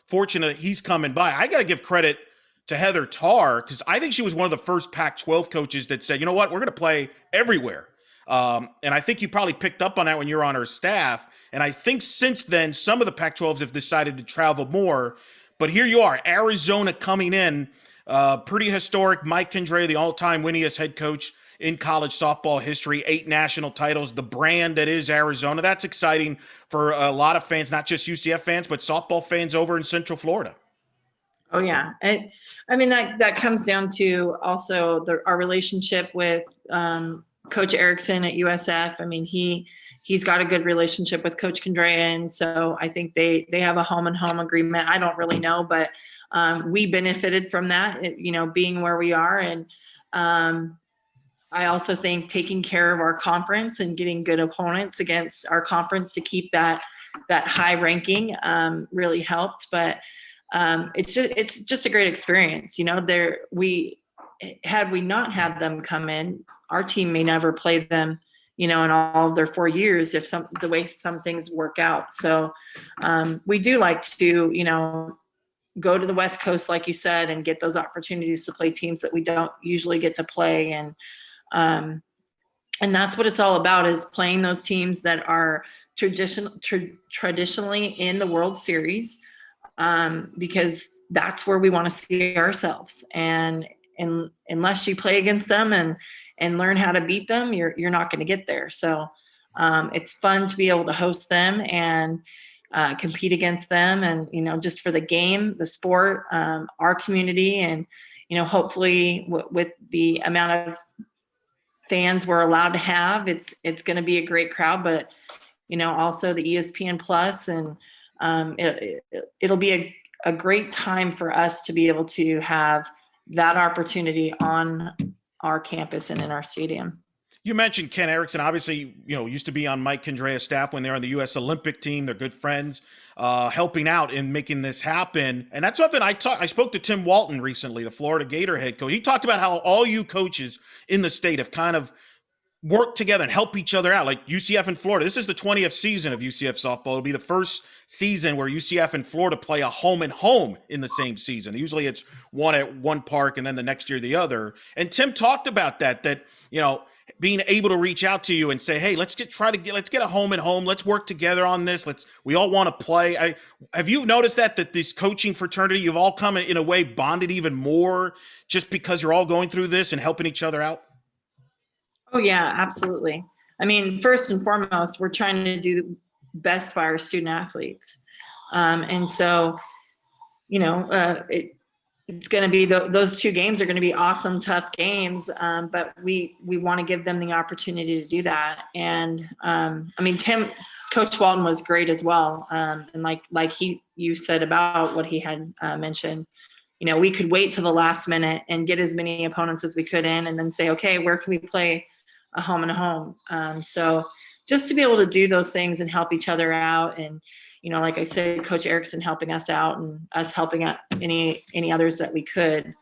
Speaker 3: fortunate he's coming by. I got to give credit to Heather Tarr, because I think she was one of the first Pac-12 coaches that said, you know what, we're going to play everywhere. And I think you probably picked up on that when you were on her staff. And I think since then, some of the Pac-12s have decided to travel more. But here you are, Arizona coming in, pretty historic. Mike Condrea, the all-time winningest head coach in college softball history, 8 national titles, the brand that is Arizona. That's exciting for a lot of fans, not just UCF fans, but softball fans over in Central Florida.
Speaker 4: Oh yeah. That comes down to also our relationship with Coach Erickson at USF. He's got a good relationship with Coach Condrea, and so I think they have a home and home agreement. I don't really know, but we benefited from that, being where we are. And I also think taking care of our conference and getting good opponents against our conference to keep that high ranking really helped. But it's just a great experience. Had we not had them come in, our team may never play them, in all of their 4 years, if the way some things work out. So we do like to, go to the West Coast, like you said, and get those opportunities to play teams that we don't usually get to play. And that's what it's all about, is playing those teams that are traditionally in the World Series, because that's where we want to see ourselves. And unless you play against them and learn how to beat them, you're not going to get there. So it's fun to be able to host them and compete against them, and just for the game, the sport, our community, and hopefully with the amount of fans we're allowed to have, it's going to be a great crowd. But also the ESPN Plus, and it'll be a great time for us to be able to have that opportunity on our campus and in our stadium.
Speaker 3: You mentioned Ken Erickson, obviously, used to be on Mike Condrea's staff when they were on the U.S. Olympic team. They're good friends, helping out in making this happen. And that's something I spoke to Tim Walton recently, the Florida Gator head coach. He talked about how all you coaches in the state have kind of work together and help each other out, like UCF and Florida. This is the 20th season of UCF softball. It'll be the first season where UCF and Florida play a home and home in the same season. Usually it's one at one park and then the next year the other. And Tim talked about that being able to reach out to you and say, hey, let's get a home and home. Let's work together on this. We all want to play. Have you noticed that this coaching fraternity, you've all come in a way bonded even more just because you're all going through this and helping each other out?
Speaker 4: Oh yeah, absolutely. First and foremost, we're trying to do the best by our student athletes. And so, it's going to be those 2 games are going to be awesome, tough games. But we want to give them the opportunity to do that. And Coach Walton was great as well. And like you said about what he had mentioned, we could wait till the last minute and get as many opponents as we could in, and then say, okay, where can we play a home and a home? So just to be able to do those things and help each other out. And, like I said, Coach Erickson helping us out and us helping out any others that we could.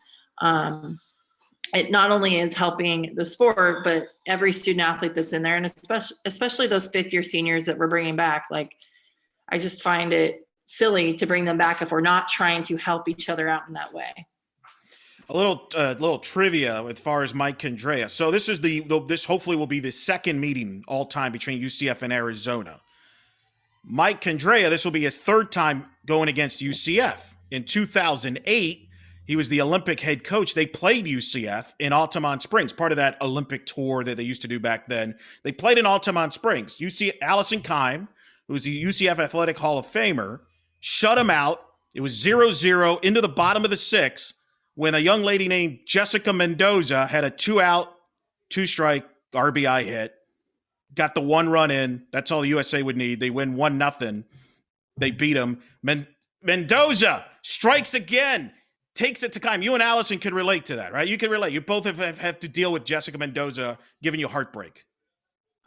Speaker 4: it not only is helping the sport, but every student athlete that's in there, and especially those 5th-year seniors that we're bringing back. Like, I just find it silly to bring them back if we're not trying to help each other out in that way.
Speaker 3: A little trivia as far as Mike Condrea. So this is this hopefully will be the second meeting all time between UCF and Arizona. Mike Condrea, this will be his 3rd time going against UCF. In 2008, he was the Olympic head coach. They played UCF in Altamont Springs, part of that Olympic tour that they used to do back then. They played in Altamont Springs. Allison Kime, who was the UCF Athletic Hall of Famer, shut him out. It was 0-0 into the bottom of the 6th when a young lady named Jessica Mendoza had a 2-out, 2-strike RBI hit. Got the 1 run in. That's all the USA would need. They win 1-0. They beat him. Mendoza strikes again. Takes it to Kime. You and Allison can relate to that, right? You can relate. You both have to deal with Jessica Mendoza giving you heartbreak.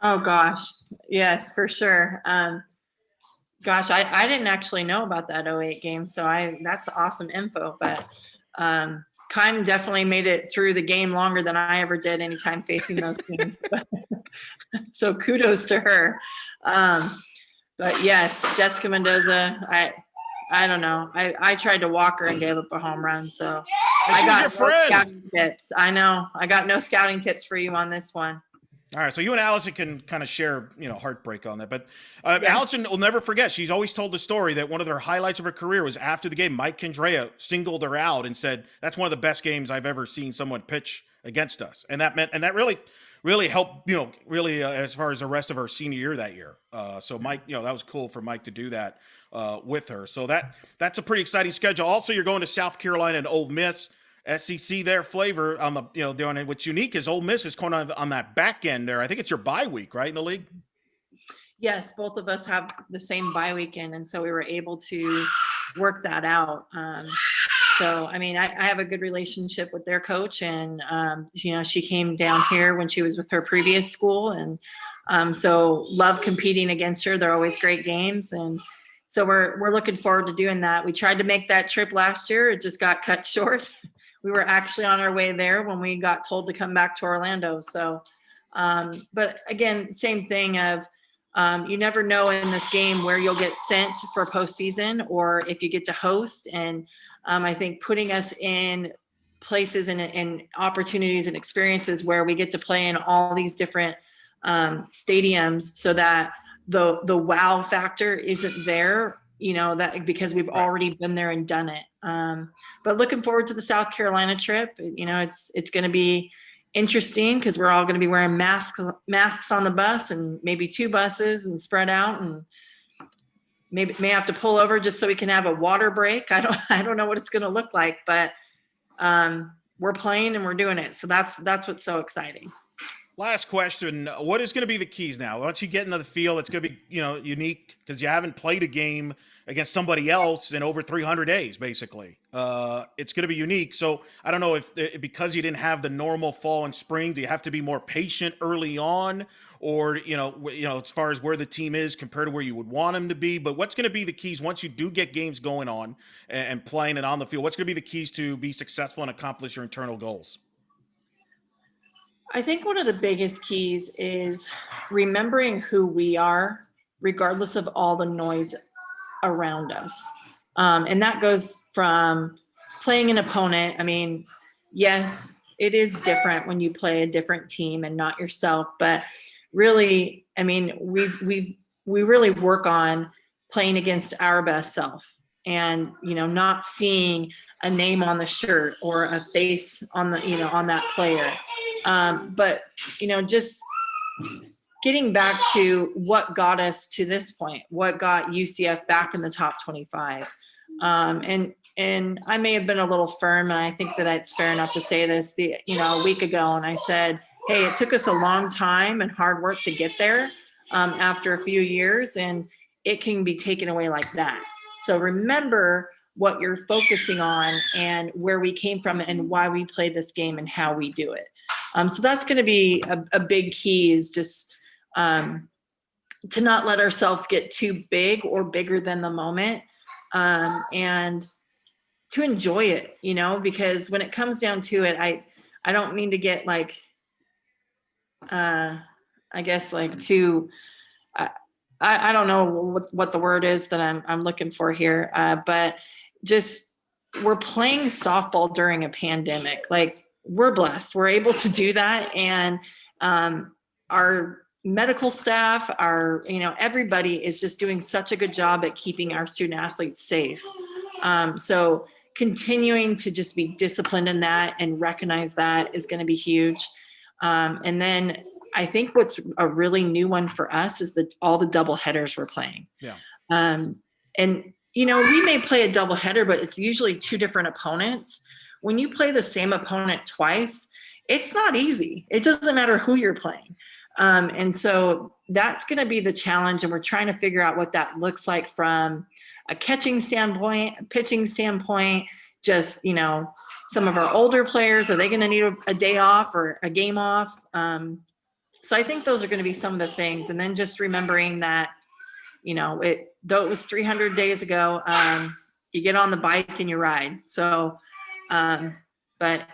Speaker 4: Oh, gosh. Yes, for sure. Gosh, I didn't actually know about that 08 game, so that's awesome info. But Kime definitely made it through the game longer than I ever did anytime facing those teams. So kudos to her. But yes, Jessica Mendoza, I don't know. I tried to walk her and gave up a home run. So I got no scouting tips. I know. I got no scouting tips for you on this one.
Speaker 3: All right, so you and Allison can kind of share, heartbreak on that. But Allison will never forget. She's always told the story that one of her highlights of her career was after the game, Mike Condrea singled her out and said, "That's one of the best games I've ever seen someone pitch against us." And that really helped, as far as the rest of her senior year that year. So Mike, that was cool for Mike to do that with her. So that's a pretty exciting schedule. Also, you're going to South Carolina and Ole Miss. SEC their flavor on the doing it. What's unique is Ole Miss is going on that back end there. I think it's your bye week, right, in the league?
Speaker 4: Yes, both of us have the same bye weekend, and so we were able to work that out. So I mean, I have a good relationship with their coach, and she came down here when she was with her previous school, and so love competing against her. They're always great games, and so we're looking forward to doing that. We tried to make that trip last year; it just got cut short. We were actually on our way there when we got told to come back to Orlando. So, but again, same thing of you never know in this game where you'll get sent for postseason or if you get to host. And I think putting us in places and opportunities and experiences where we get to play in all these different stadiums so that the wow factor isn't there, that because we've already been there and done it. But looking forward to the South Carolina trip. It's going to be interesting because we're all going to be wearing masks on the bus and maybe 2 buses and spread out, and maybe may have to pull over just so we can have a water break. I don't know what it's going to look like, but we're playing and we're doing it. So that's what's so exciting.
Speaker 3: Last question. What is going to be the keys now? Once you get into the field, it's going to be, unique because you haven't played a game against somebody else in over 300 days, basically. It's going to be unique. So I don't know if because you didn't have the normal fall and spring, do you have to be more patient early on or, as far as where the team is compared to where you would want them to be? But what's going to be the keys once you do get games going on and playing and on the field? What's going to be the keys to be successful and accomplish your internal goals?
Speaker 4: I think one of the biggest keys is remembering who we are, regardless of all the noise around us. And that goes from playing an opponent. I mean, yes, it is different when you play a different team and not yourself, but really, I mean, we really work on playing against our best self and, not seeing a name on the shirt or a face on the, on that player. But, just getting back to what got us to this point, what got UCF back in the top 25. And I may have been a little firm, and I think that it's fair enough to say this, a week ago, and I said, hey, it took us a long time and hard work to get there after a few years, and it can be taken away like that. So remember what you're focusing on and where we came from and why we play this game and how we do it. So that's going to be a big key, is just to not let ourselves get too big or bigger than the moment, and to enjoy it, because when it comes down to it, I don't mean to get like, I guess like too, I don't know what the word is that I'm looking for here. But just, we're playing softball during a pandemic. Like, we're blessed. We're able to do that. And our medical staff, everybody is just doing such a good job at keeping our student athletes safe. So continuing to just be disciplined in that and recognize that is going to be huge. And then I think what's a really new one for us is all the double headers we're playing.
Speaker 3: Yeah.
Speaker 4: And we may play a double header, but it's usually two different opponents. When you play the same opponent twice, it's not easy. It doesn't matter who you're playing. And so that's going to be the challenge. And we're trying to figure out what that looks like from a catching standpoint, a pitching standpoint, just, some of our older players, are they going to need a day off or a game off? So I think those are going to be some of the things. And then just remembering that, though it was 300 days ago, you get on the bike and you ride. So, but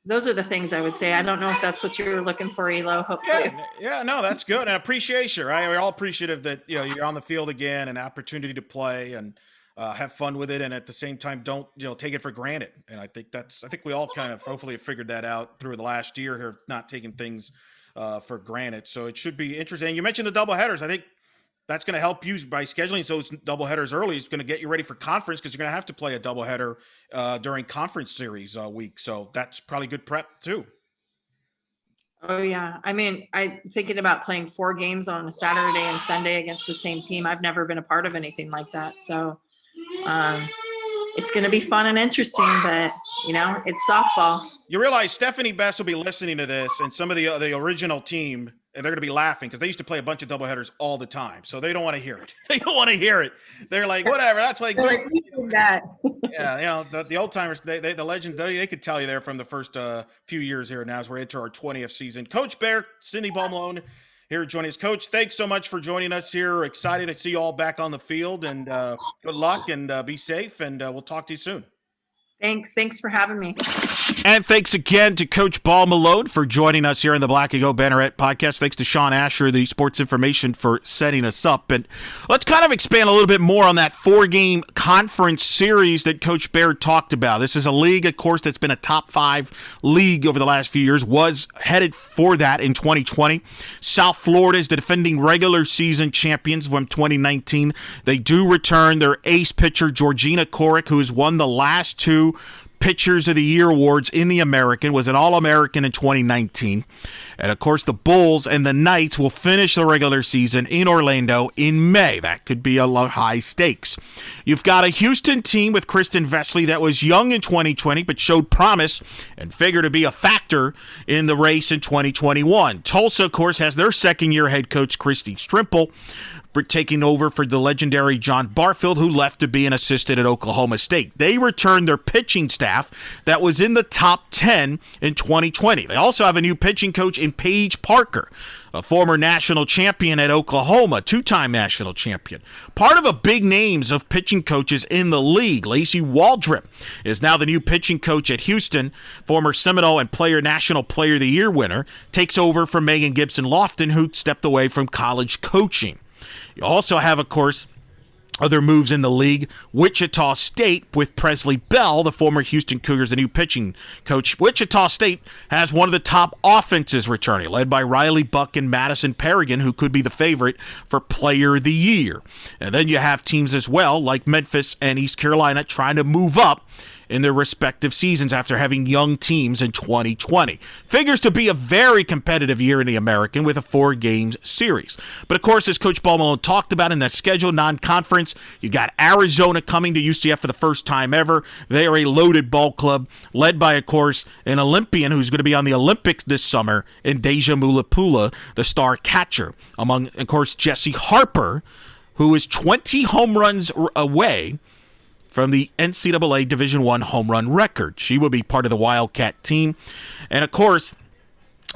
Speaker 4: those are the things I would say. I don't know if that's what you were looking for, Elo. Hopefully.
Speaker 3: Yeah, no, that's good. And appreciation, right? We're all appreciative that, you're on the field again, an opportunity to play and have fun with it. And at the same time, don't, take it for granted. And I think we all kind of hopefully have figured that out through the last year here, not taking things for granted. So it should be interesting. And you mentioned the double headers. I think that's going to help you by scheduling those double headers early. It's going to get you ready for conference because you're going to have to play a double header during conference series week. So that's probably good prep too.
Speaker 4: Oh yeah. I mean, I'm thinking about playing 4 games on a Saturday and Sunday against the same team. I've never been a part of anything like that. So it's going to be fun and interesting, but it's softball.
Speaker 3: You realize Stephanie Best will be listening to this, and some of the original team, and they're going to be laughing because they used to play a bunch of doubleheaders all the time. So they don't want to hear it. They don't want to hear it. They're like, whatever. That's like,
Speaker 4: we did that.
Speaker 3: Yeah. The old timers, the legends, they could tell you there from the first few years here now as we're into our 20th season. Coach Bear, Cindy Ball-Malone here joining us. Coach, thanks so much for joining us here. Excited to see you all back on the field, and good luck and be safe. And we'll talk to you soon.
Speaker 4: Thanks for having me.
Speaker 3: And thanks again to Coach Ball-Malone for joining us here in the Black Gold Banneret Podcast. Thanks to Sean Asher, the sports information, for setting us up. And let's kind of expand a little bit more on that 4-game conference series that Coach Baird talked about. This is a league, of course, that's been a top 5 league over the last few years, was headed for that in 2020. South Florida is the defending regular season champions from 2019. They do return their ace pitcher, Georgina Korick, who has won the last 2 Pitchers of the Year awards in the American, was an All-American in 2019. And, of course, the Bulls and the Knights will finish the regular season in Orlando in May. That could be a high stakes. You've got a Houston team with Kristen Vesely that was young in 2020 but showed promise and figured to be a factor in the race in 2021. Tulsa, of course, has their second-year head coach, Christy Strimple, taking over for the legendary John Barfield, who left to be an assistant at Oklahoma State. They returned their pitching staff that was in the top 10 in 2020. They also have a new pitching coach in Paige Parker, a former national champion at Oklahoma, 2-time national champion. Part of a big names of pitching coaches in the league. Lacey Waldrop is now the new pitching coach at Houston. Former Seminole and National Player of the Year winner takes over from Megan Gibson-Lofton, who stepped away from college coaching. You also have, of course, other moves in the league. Wichita State with Presley Bell, the former Houston Cougars, the new pitching coach. Wichita State has one of the top offenses returning, led by Riley Buck and Madison Perrigan, who could be the favorite for Player of the Year. And then you have teams as well, like Memphis and East Carolina, trying to move up in their respective seasons after having young teams in 2020. Figures to be a very competitive year in the American with a 4-game series. But of course, as Coach Ball-Malone talked about in that schedule non-conference, you got Arizona coming to UCF for the first time ever. They are a loaded ball club led by, of course, an Olympian who's going to be on the Olympics this summer in Deja Mulapula, the star catcher. Among, of course, Jesse Harper, who is 20 home runs away from the NCAA Division I home run record. She will be part of the Wildcat team. And, of course,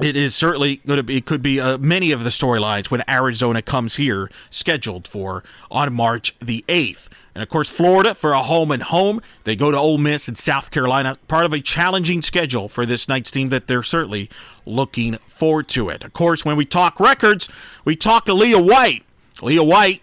Speaker 3: it is certainly going to be, it could be many of the storylines when Arizona comes here, scheduled for on March the 8th. And, of course, Florida for a home and home. They go to Ole Miss and South Carolina, part of a challenging schedule for this Knights team that they're certainly looking forward to it. Of course, when we talk records, we talk Alea White. Alea White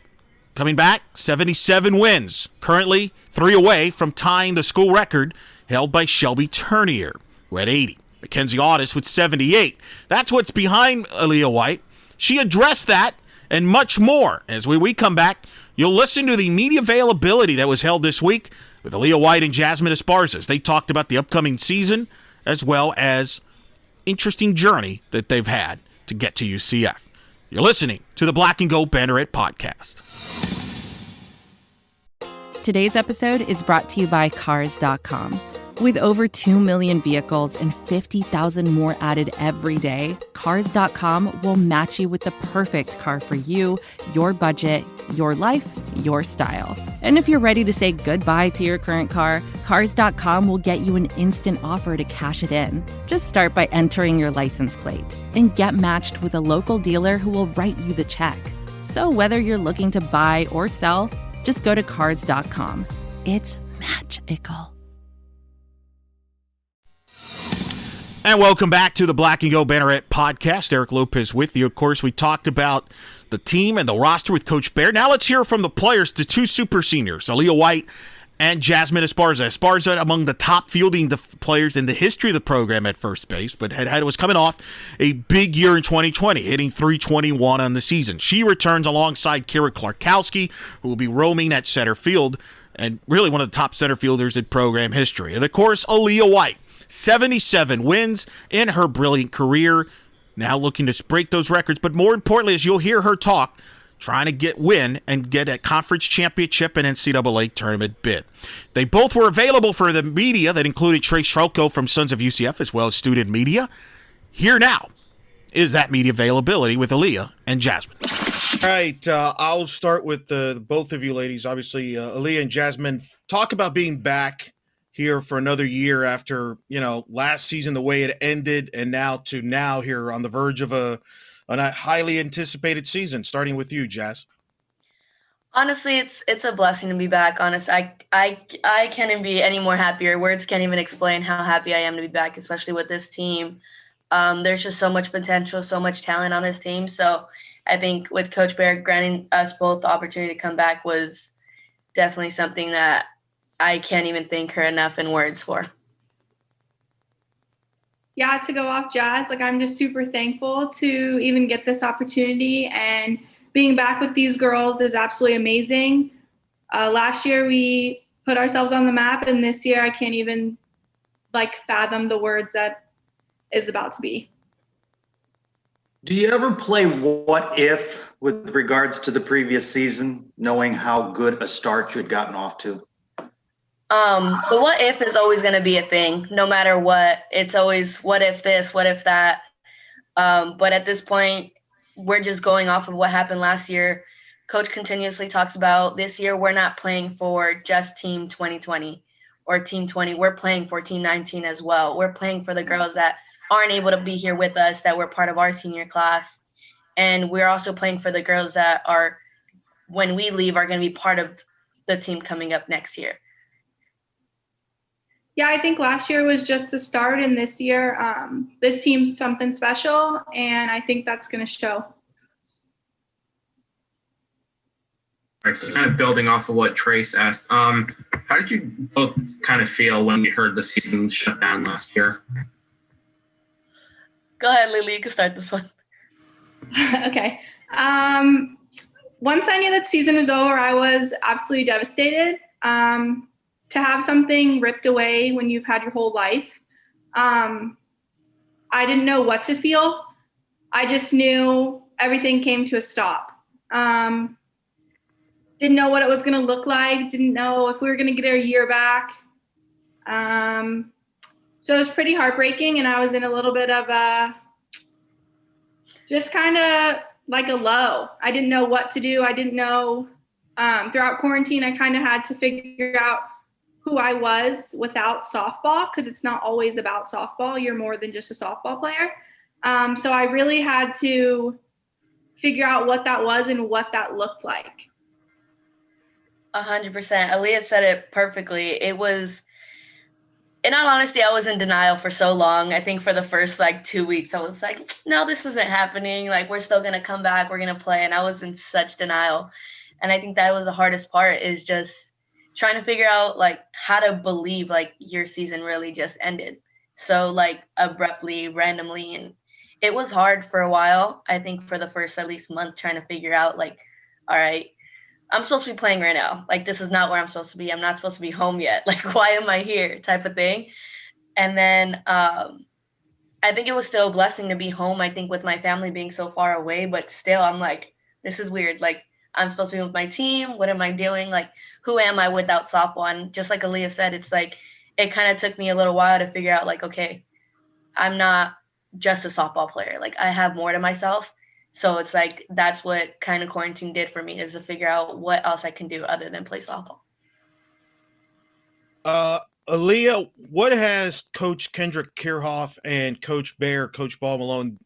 Speaker 3: coming back, 77 wins. Currently 3 away from tying the school record held by Shelby Turnier, who had 80. Mackenzie Audis with 78. That's what's behind Alea White. She addressed that and much more. As we come back, you'll listen to the media availability that was held this week with Alea White and Jazmine Esparza. They talked about the upcoming season as well as interesting journey that they've had to get to UCF. You're listening to the Black and Gold Banneret Podcast.
Speaker 5: Today's episode is brought to you by Cars.com. With over 2 million vehicles and 50,000 more added every day, Cars.com will match you with the perfect car for you, your budget, your life, your style. And if you're ready to say goodbye to your current car, Cars.com will get you an instant offer to cash it in. Just start by entering your license plate and get matched with a local dealer who will write you the check. So whether you're looking to buy or sell, just go to Cars.com. It's magical.
Speaker 3: And welcome back to the Black and Gold Banneret Podcast. Eric Lopez with you. Of course, we talked about the team and the roster with Coach Bear. Now let's hear from the players, the 2 super seniors, Alea White and Jazmine Esparza. Esparza among the top fielding players in the history of the program at first base, but was coming off a big year in 2020, hitting .321 on the season. She returns alongside Kira Clarkowski, who will be roaming at center field, and really one of the top center fielders in program history. And, of course, Alea White. 77 wins in her brilliant career. Now looking to break those records, but more importantly, as you'll hear her talk, trying to win and get a conference championship and NCAA tournament bid. They both were available for the media that included Trey Strelko from Sons of UCF as well as student media. Here now is that media availability with Alea and Jazmine. All right, I'll start with both of you ladies. Obviously, Alea and Jazmine, talk about being back here for another year after, last season, the way it ended, and now here on the verge of a highly anticipated season. Starting with you, Jazz.
Speaker 6: Honestly, it's a blessing to be back. Honestly, I can't even be any more happier. Words can't even explain how happy I am to be back, especially with this team. There's just so much potential, so much talent on this team. So I think with Coach Bear granting us both the opportunity to come back was definitely something that I can't even thank her enough in words for.
Speaker 7: Yeah, to go off Jazz, I'm just super thankful to even get this opportunity, and being back with these girls is absolutely amazing. Last year we put ourselves on the map, and this year I can't even fathom the words that is about to be.
Speaker 8: Do you ever play what if with regards to the previous season, knowing how good a start you'd gotten off to?
Speaker 6: The what if is always going to be a thing, no matter what. It's always what if this, what if that. But at this point, we're just going off of what happened last year. Coach continuously talks about this year, we're not playing for just Team 2020 or Team 20. We're playing for Team 19 as well. We're playing for the girls that aren't able to be here with us, that were part of our senior class. And we're also playing for the girls that are, when we leave, are going to be part of the team coming up next year.
Speaker 7: Yeah, I think last year was just the start, and this year, this team's something special, and I think that's going to show.
Speaker 9: All right, so kind of building off of what Trace asked, how did you both kind of feel when you heard the season shut down last year?
Speaker 6: Go ahead, Lily, you can start this one.
Speaker 7: Okay. Once I knew that season was over, I was absolutely devastated. To have something ripped away when you've had your whole life. I didn't know what to feel. I just knew everything came to a stop. Didn't know what it was going to look like. Didn't know if we were going to get our year back. So it was pretty heartbreaking, and I was in a little bit of just kind of like a low. I didn't know what to do. I didn't know. Throughout quarantine, I kind of had to figure out who I was without softball, because it's not always about softball. You're more than just a softball player. So I really had to figure out what that was and what that looked like.
Speaker 6: 100%. Alea said it perfectly. It was, in all honesty, I was in denial for so long. I think for the first 2 weeks, I was like, no, this isn't happening. We're still going to come back. We're going to play. And I was in such denial. And I think that was the hardest part, is just trying to figure out how to believe your season really just ended. So abruptly, randomly. And it was hard for a while. I think for the first at least month, trying to figure out all right, I'm supposed to be playing right now. This is not where I'm supposed to be. I'm not supposed to be home yet. Why am I here? Type of thing. And then I think it was still a blessing to be home, I think, with my family being so far away. But still, I'm this is weird. I'm supposed to be with my team. What am I doing? Who am I without softball? And just like Alea said, it's it kind of took me a little while to figure out okay, I'm not just a softball player. I have more to myself. So it's that's what kind of quarantine did for me, is to figure out what else I can do other than play softball.
Speaker 3: Alea, what has Coach Kendrick Kierhoff and Coach Ball-Malone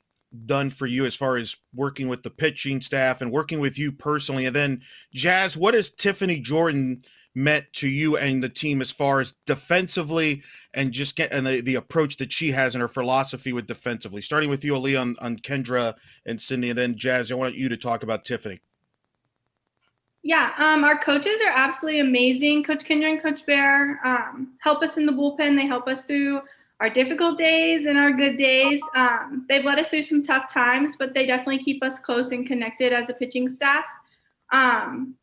Speaker 3: done for you as far as working with the pitching staff and working with you personally? And then Jazz, what has Tiffany Jordan meant to you and the team as far as defensively and just the approach that she has in her philosophy with defensively? Starting with you, Alea, on Kendra and Cindy, and then Jazz, I want you to talk about Tiffany.
Speaker 7: Yeah, our coaches are absolutely amazing. Coach Kendra and Coach Bear help us in the bullpen. They help us through our difficult days and our good days. They've led us through some tough times, but they definitely keep us close and connected as a pitching staff. And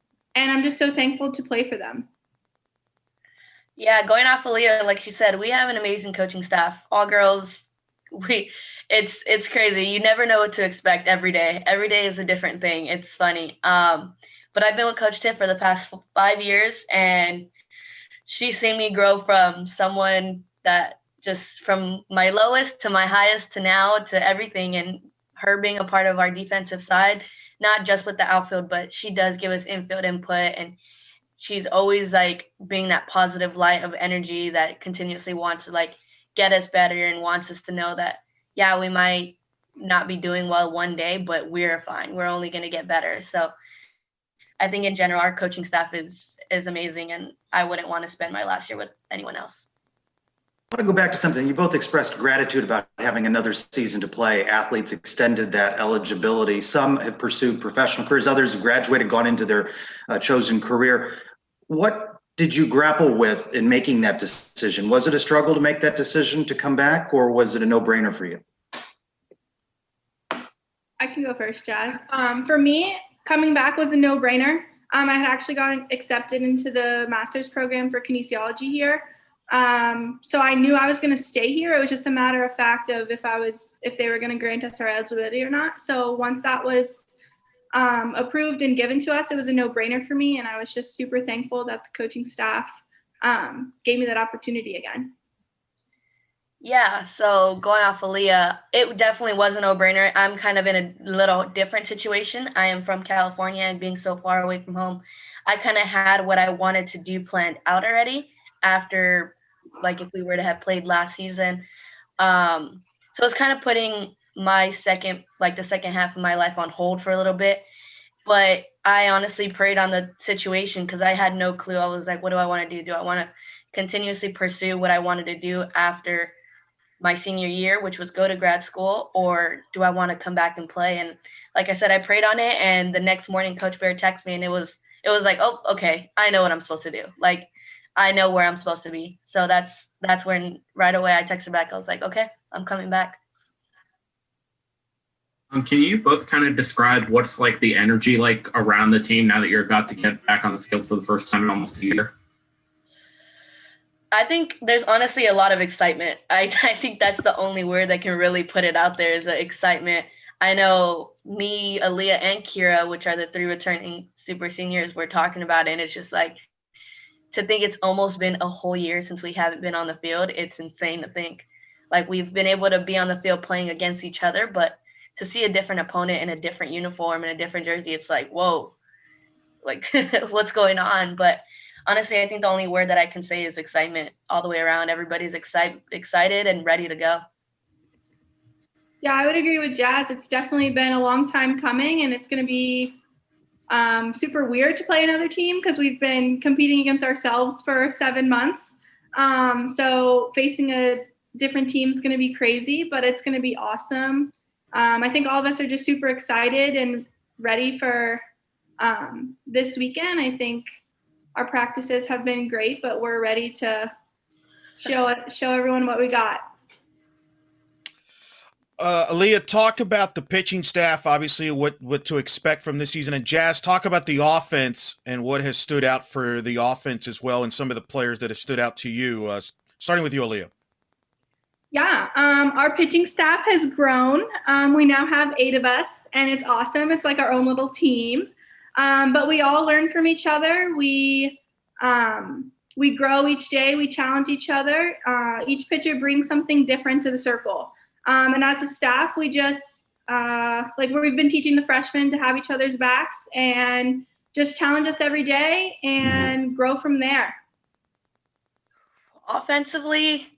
Speaker 7: I'm just so thankful to play for them.
Speaker 6: Yeah, going off Alea, like she said, we have an amazing coaching staff. All girls, it's crazy. You never know what to expect every day. Every day is a different thing. It's funny. But I've been with Coach Tiff for the past 5 years, and she's seen me grow from someone that just from my lowest to my highest to now to everything, and her being a part of our defensive side, not just with the outfield, but she does give us infield input, and she's always being that positive light of energy that continuously wants to get us better and wants us to know that, yeah, we might not be doing well one day, but we're fine. We're only going to get better. So I think in general, our coaching staff is amazing, and I wouldn't want to spend my last year with anyone else.
Speaker 8: I want to go back to something. You both expressed gratitude about having another season to play. Athletes extended that eligibility. Some have pursued professional careers. Others have graduated, gone into their chosen career. What did you grapple with in making that decision? Was it a struggle to make that decision to come back, or was it a no-brainer for you?
Speaker 7: I can go first, Jazz. For me, coming back was a no-brainer. I had actually gotten accepted into the master's program for kinesiology here. So I knew I was going to stay here. It was just a matter of fact of if they were going to grant us our eligibility or not. So once that was approved and given to us, it was a no-brainer for me. And I was just super thankful that the coaching staff gave me that opportunity again.
Speaker 6: Yeah, so going off Alea, it definitely was a no-brainer. I'm kind of in a little different situation. I am from California, and being so far away from home, I kind of had what I wanted to do planned out already after, if we were to have played last season. So it's kind of putting my the second half of my life on hold for a little bit. But I honestly prayed on the situation because I had no clue. I was like, what do I want to do? Do I want to continuously pursue what I wanted to do after my senior year, which was go to grad school, or do I want to come back and play? And like I said, I prayed on it, and the next morning Coach Bear texted me, and it was like, oh, okay, I know what I'm supposed to do. I know where I'm supposed to be. So that's when right away I texted back. I was like, okay, I'm coming back.
Speaker 9: Can you both kind of describe what's the energy around the team now that you're about to get back on the field for the first time in almost a year?
Speaker 6: I think there's honestly a lot of excitement. I think that's the only word that can really put it out there is the excitement. I know me, Alea, and Kira, which are the 3 returning super seniors, we're talking about it, and it's just to think it's almost been a whole year since we haven't been on the field. It's insane to think. We've been able to be on the field playing against each other, but to see a different opponent in a different uniform and a different jersey, it's whoa, what's going on? But honestly, I think the only word that I can say is excitement all the way around. Everybody's excited and ready to go.
Speaker 7: Yeah, I would agree with Jazz. It's definitely been a long time coming, and it's going to be super weird to play another team because we've been competing against ourselves for 7 months. So facing a different team is going to be crazy, but it's going to be awesome. I think all of us are just super excited and ready for this weekend. I think our practices have been great, but we're ready to show everyone what we got.
Speaker 3: Alea, talk about the pitching staff, obviously what to expect from this season. And Jazz, talk about the offense and what has stood out for the offense as well, and some of the players that have stood out to you, starting with you, Alea.
Speaker 7: Yeah, our pitching staff has grown. We now have 8 of us, and it's awesome. It's like our own little team. But we all learn from each other. We grow each day. We challenge each other. Each pitcher brings something different to the circle. And as a staff, we just, we've been teaching the freshmen to have each other's backs and just challenge us every day and grow from there.
Speaker 6: Offensively,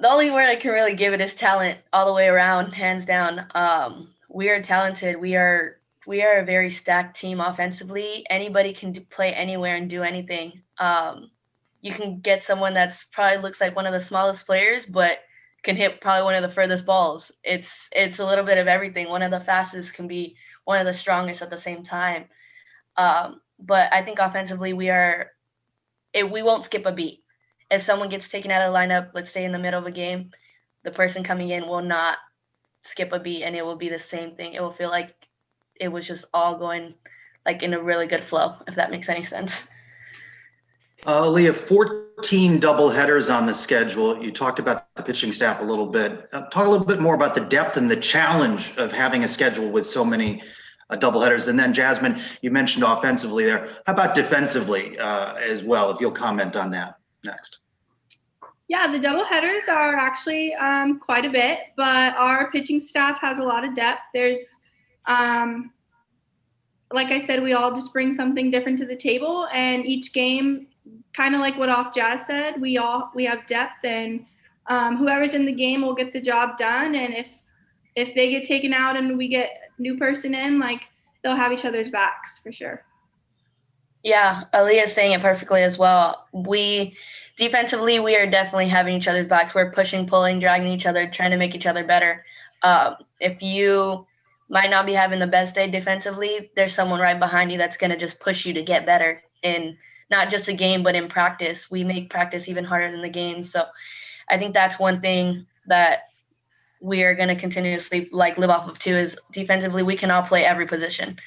Speaker 6: the only word I can really give it is talent all the way around, hands down. We are talented. We are a very stacked team offensively. Anybody can play anywhere and do anything. You can get someone that's probably looks like one of the smallest players, but can hit probably one of the furthest balls. It's a little bit of everything. One of the fastest can be one of the strongest at the same time. But I think offensively we won't skip a beat. If someone gets taken out of the lineup, let's say in the middle of a game, the person coming in will not skip a beat, and it will be the same thing. It will feel like it was just all going like in a really good flow, if that makes any sense.
Speaker 8: Alea, 14 doubleheaders on the schedule. You talked about the pitching staff a little bit. Talk a little bit more about the depth and the challenge of having a schedule with so many doubleheaders. And then, Jazmine, you mentioned offensively there. How about defensively as well, if you'll comment on that next?
Speaker 7: Yeah, the doubleheaders are actually quite a bit, but our pitching staff has a lot of depth. There's, like I said, we all just bring something different to the table, and each game, kind of like what Off Jazz said, we have depth, and whoever's in the game will get the job done. And if they get taken out and we get a new person in, like, they'll have each other's backs for sure.
Speaker 6: Yeah, Alea's saying it perfectly as well. Defensively, we are definitely having each other's backs. We're pushing, pulling, dragging each other, trying to make each other better. If you might not be having the best day defensively, there's someone right behind you that's going to just push you to get better in not just a game, but in practice. We make practice even harder than the game. So I think that's one thing that we are going to continuously live off of too, is defensively, we can all play every position.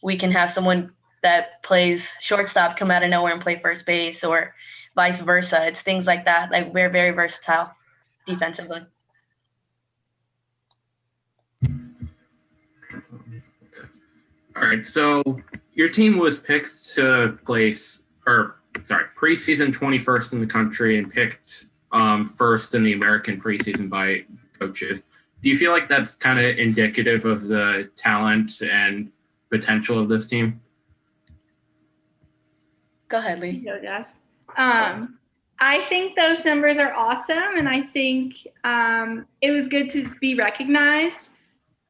Speaker 6: We can have someone that plays shortstop come out of nowhere and play first base, or vice versa. It's things like that. Like, we're very versatile defensively.
Speaker 9: All right, so your team was picked to preseason 21st in the country and picked first in the American preseason by coaches. Do you feel like that's kind of indicative of the talent and potential of this team?
Speaker 6: Go ahead, Lee.
Speaker 7: Go, Jazz. I think those numbers are awesome, and I think it was good to be recognized.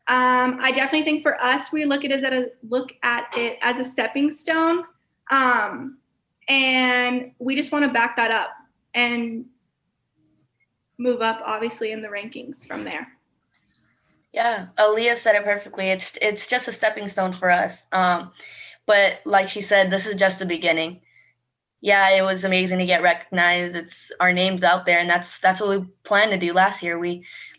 Speaker 7: I definitely think for us, we look at it as a stepping stone, and we just want to back that up and move up, obviously, in the rankings from there.
Speaker 6: Yeah, Alea said it perfectly. It's just a stepping stone for us. But like she said, this is just the beginning. Yeah, it was amazing to get recognized. It's our names out there, and that's what we planned to do last year.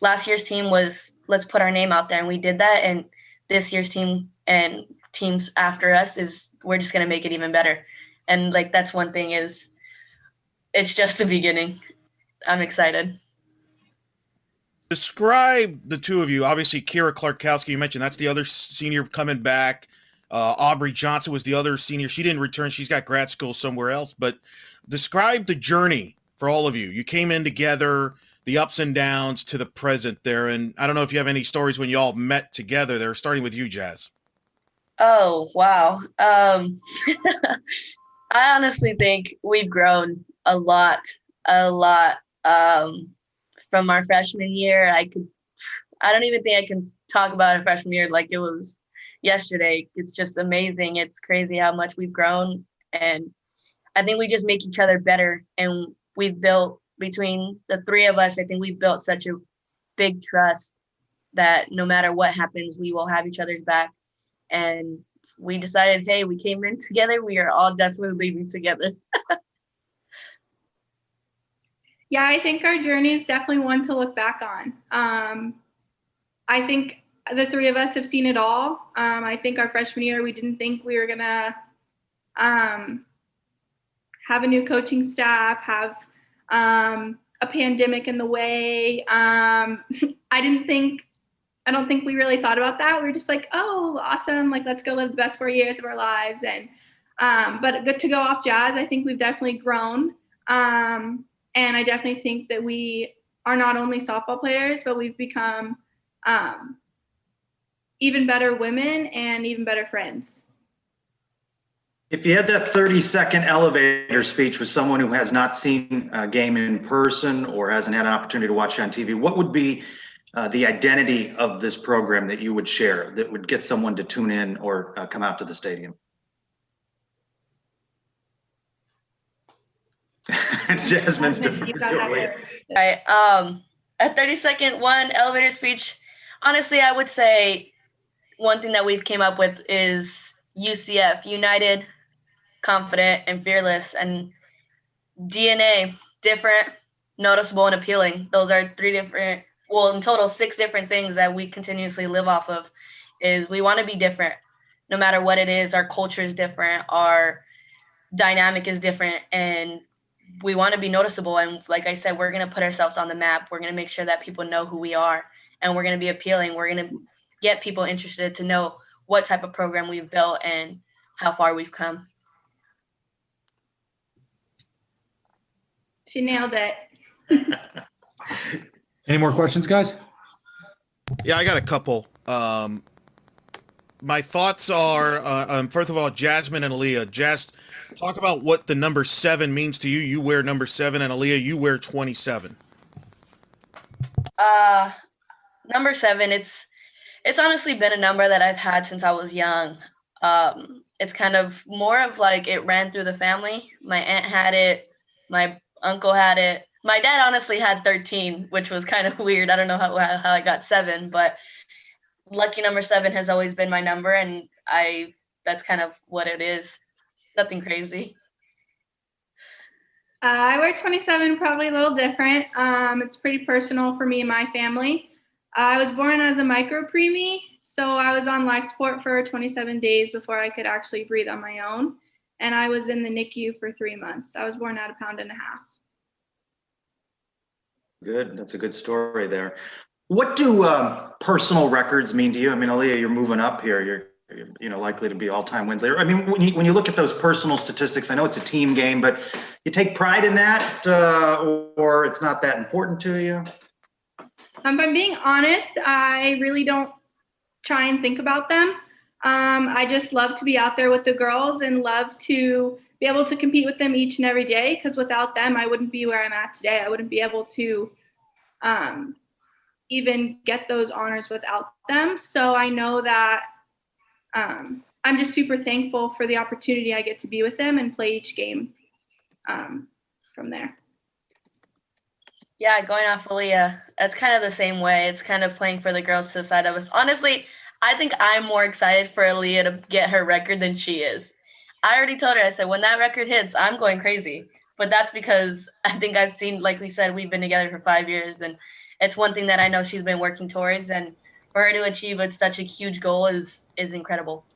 Speaker 6: Last year's team was, let's put our name out there, and we did that. And this year's team and teams after us we're just gonna make it even better. And that's one thing, is it's just the beginning. I'm excited.
Speaker 3: Describe the two of you. Obviously, Kira Clarkowski, you mentioned that's the other senior coming back. Aubrey Johnson was the other senior. She didn't return. She's got grad school somewhere else. But describe the journey for all of you. You came in together, the ups and downs to the present there. And I don't know if you have any stories when you all met together there, starting with you, Jazz.
Speaker 6: Oh, wow. I honestly think we've grown a lot from our freshman year. I don't even think I can talk about a freshman year like it was yesterday. It's just amazing. It's crazy how much we've grown. And I think we just make each other better. And we've built, between the three of us, I think we've built such a big trust that no matter what happens, we will have each other's back. And we decided, hey, we came in together. We are all definitely leaving together.
Speaker 7: Yeah, I think our journey is definitely one to look back on. I think the three of us have seen it all. I think our freshman year, we didn't think we were going to have a new coaching staff, have a pandemic in the way. I don't think we really thought about that. We were just like, oh, awesome. Like, let's go live the best 4 years of our lives. And, but good to go off Jazz. I think we've definitely grown. And I definitely think that we are not only softball players, but we've become even better women and even better friends.
Speaker 8: If you had that 30-second elevator speech with someone who has not seen a game in person or hasn't had an opportunity to watch it on TV, what would be the identity of this program that you would share that would get someone to tune in or come out to the stadium? Jazmine's different.
Speaker 6: All right. A 30-second elevator speech. Honestly, I would say one thing that we've came up with is UCF, united, confident, and fearless. And DNA, different, noticeable, and appealing. Those are in total 6 different things that we continuously live off of. Is we want to be different no matter what it is. Our culture is different. Our dynamic is different. And we want to be noticeable. And like I said, we're going to put ourselves on the map. We're going to make sure that people know who we are. And we're going to be appealing. We're going to get people interested to know what type of program we've built and how far we've come.
Speaker 7: She nailed it.
Speaker 10: Any more questions, guys?
Speaker 3: Yeah, I got a couple. My thoughts are, first of all, Jazmine and Alea. Jazz, talk about what the number 7 means to you. You wear number 7, and Alea, you wear 27.
Speaker 6: Number 7, it's honestly been a number that I've had since I was young. It's kind of more of like it ran through the family. My aunt had it. My uncle had it. My dad honestly had 13, which was kind of weird. I don't know how I got 7, but lucky number 7 has always been my number, and that's kind of what it is. Nothing crazy.
Speaker 7: I wear 27, probably a little different. It's pretty personal for me and my family. I was born as a micro-preemie, so I was on life support for 27 days before I could actually breathe on my own. And I was in the NICU for 3 months. I was born at 1.5 pounds.
Speaker 8: Good. That's a good story there. What do personal records mean to you? I mean, Alea, you're moving up here. You're likely to be all-time wins later. I mean, when you look at those personal statistics, I know it's a team game, but you take pride in that, or it's not that important to you?
Speaker 7: If I'm being honest, I really don't try and think about them. I just love to be out there with the girls and love to be able to compete with them each and every day, because without them, I wouldn't be where I'm at today. I wouldn't be able to even get those honors without them. So I know that I'm just super thankful for the opportunity I get to be with them and play each game from there.
Speaker 6: Yeah, going off Alea, that's kind of the same way. It's kind of playing for the girls to the side of us. Honestly, I think I'm more excited for Alea to get her record than she is. I already told her, I said, when that record hits, I'm going crazy. But that's because I think I've seen, like we said, we've been together for 5 years. And it's one thing that I know she's been working towards. And for her to achieve such a huge goal is incredible.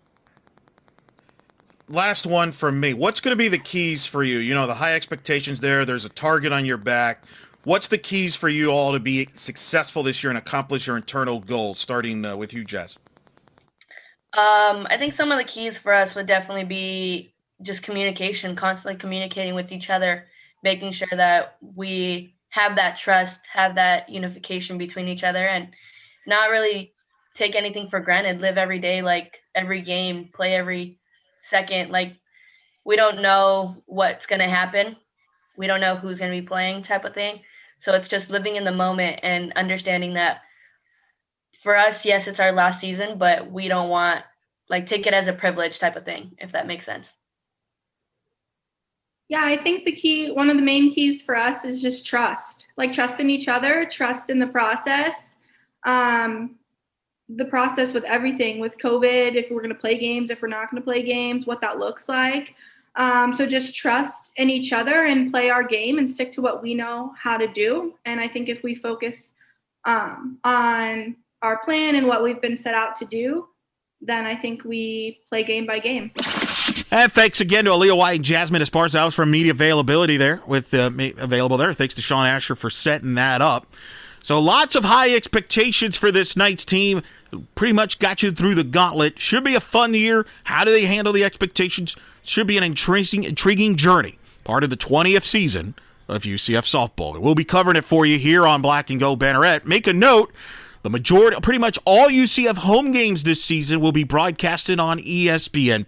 Speaker 3: Last one from me. What's going to be the keys for you? You know, the high expectations there. There's a target on your back. What's the keys for you all to be successful this year and accomplish your internal goals, starting with you, Jazz?
Speaker 6: I think some of the keys for us would definitely be just communication, constantly communicating with each other, making sure that we have that trust, have that unification between each other, and not really take anything for granted. Live every day, like every game, play every second. Like, we don't know what's going to happen. We don't know who's going to be playing, type of thing. So it's just living in the moment and understanding that for us, yes, it's our last season, but we don't want like take it as a privilege type of thing, if that makes sense.
Speaker 7: Yeah, I think one of the main keys for us is just trust, like trust in each other, trust in the process with everything, with COVID, if we're going to play games, if we're not going to play games, what that looks like. So just trust in each other and play our game and stick to what we know how to do. And I think if we focus on our plan and what we've been set out to do, then I think we play game by game.
Speaker 3: And thanks again to Alea White and Jazmine Esparza from media availability there available there. Thanks to Sean Asher for setting that up. So lots of high expectations for this Knights team. Pretty much got you through the gauntlet. Should be a fun year. How do they handle the expectations? Should be an intriguing journey. Part of the 20th season of UCF Softball. We'll be covering it for you here on Black and Gold Banneret. Make a note. The majority, pretty much all UCF home games this season will be broadcasted on ESPN+.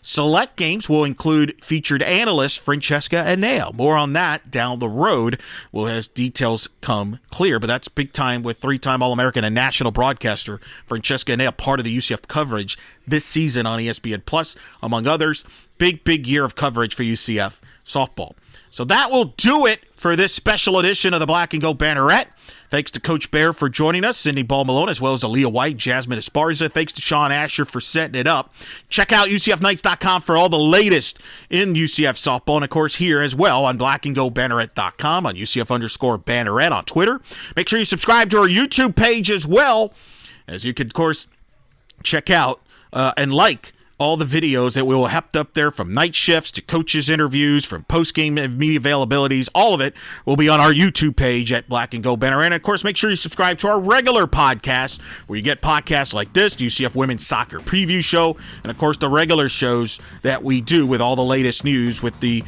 Speaker 3: Select games will include featured analyst Francesca Alea. More on that down the road. We'll have details come clear, but that's big time with three-time All-American and national broadcaster Francesca Alea, part of the UCF coverage this season on ESPN+, among others. Big year of coverage for UCF softball. So that will do it for this special edition of the Black and Gold Banneret. Thanks to Coach Bear for joining us, Cindy Ball-Malone, as well as Alea White, Jazmine Esparza. Thanks to Sean Asher for setting it up. Check out UCFKnights.com for all the latest in UCF softball, and of course here as well on blackandgoldbanneret.com, on UCF_Banneret on Twitter. Make sure you subscribe to our YouTube page as well, as you can, of course, check out and like all the videos that we will have up there, from night shifts to coaches' interviews, from post-game media availabilities. All of it will be on our YouTube page at Black and Gold Banneret. And, of course, make sure you subscribe to our regular podcast, where you get podcasts like this, the UCF Women's Soccer Preview Show, and, of course, the regular shows that we do with all the latest news with the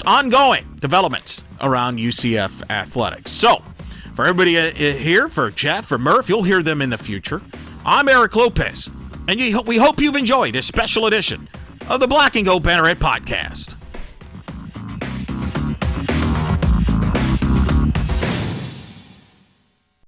Speaker 3: ongoing developments around UCF athletics. So, for everybody here, for Jeff, for Murph, you'll hear them in the future. I'm Eric Lopez. And we hope you've enjoyed this special edition of the Black and Gold Banneret Podcast.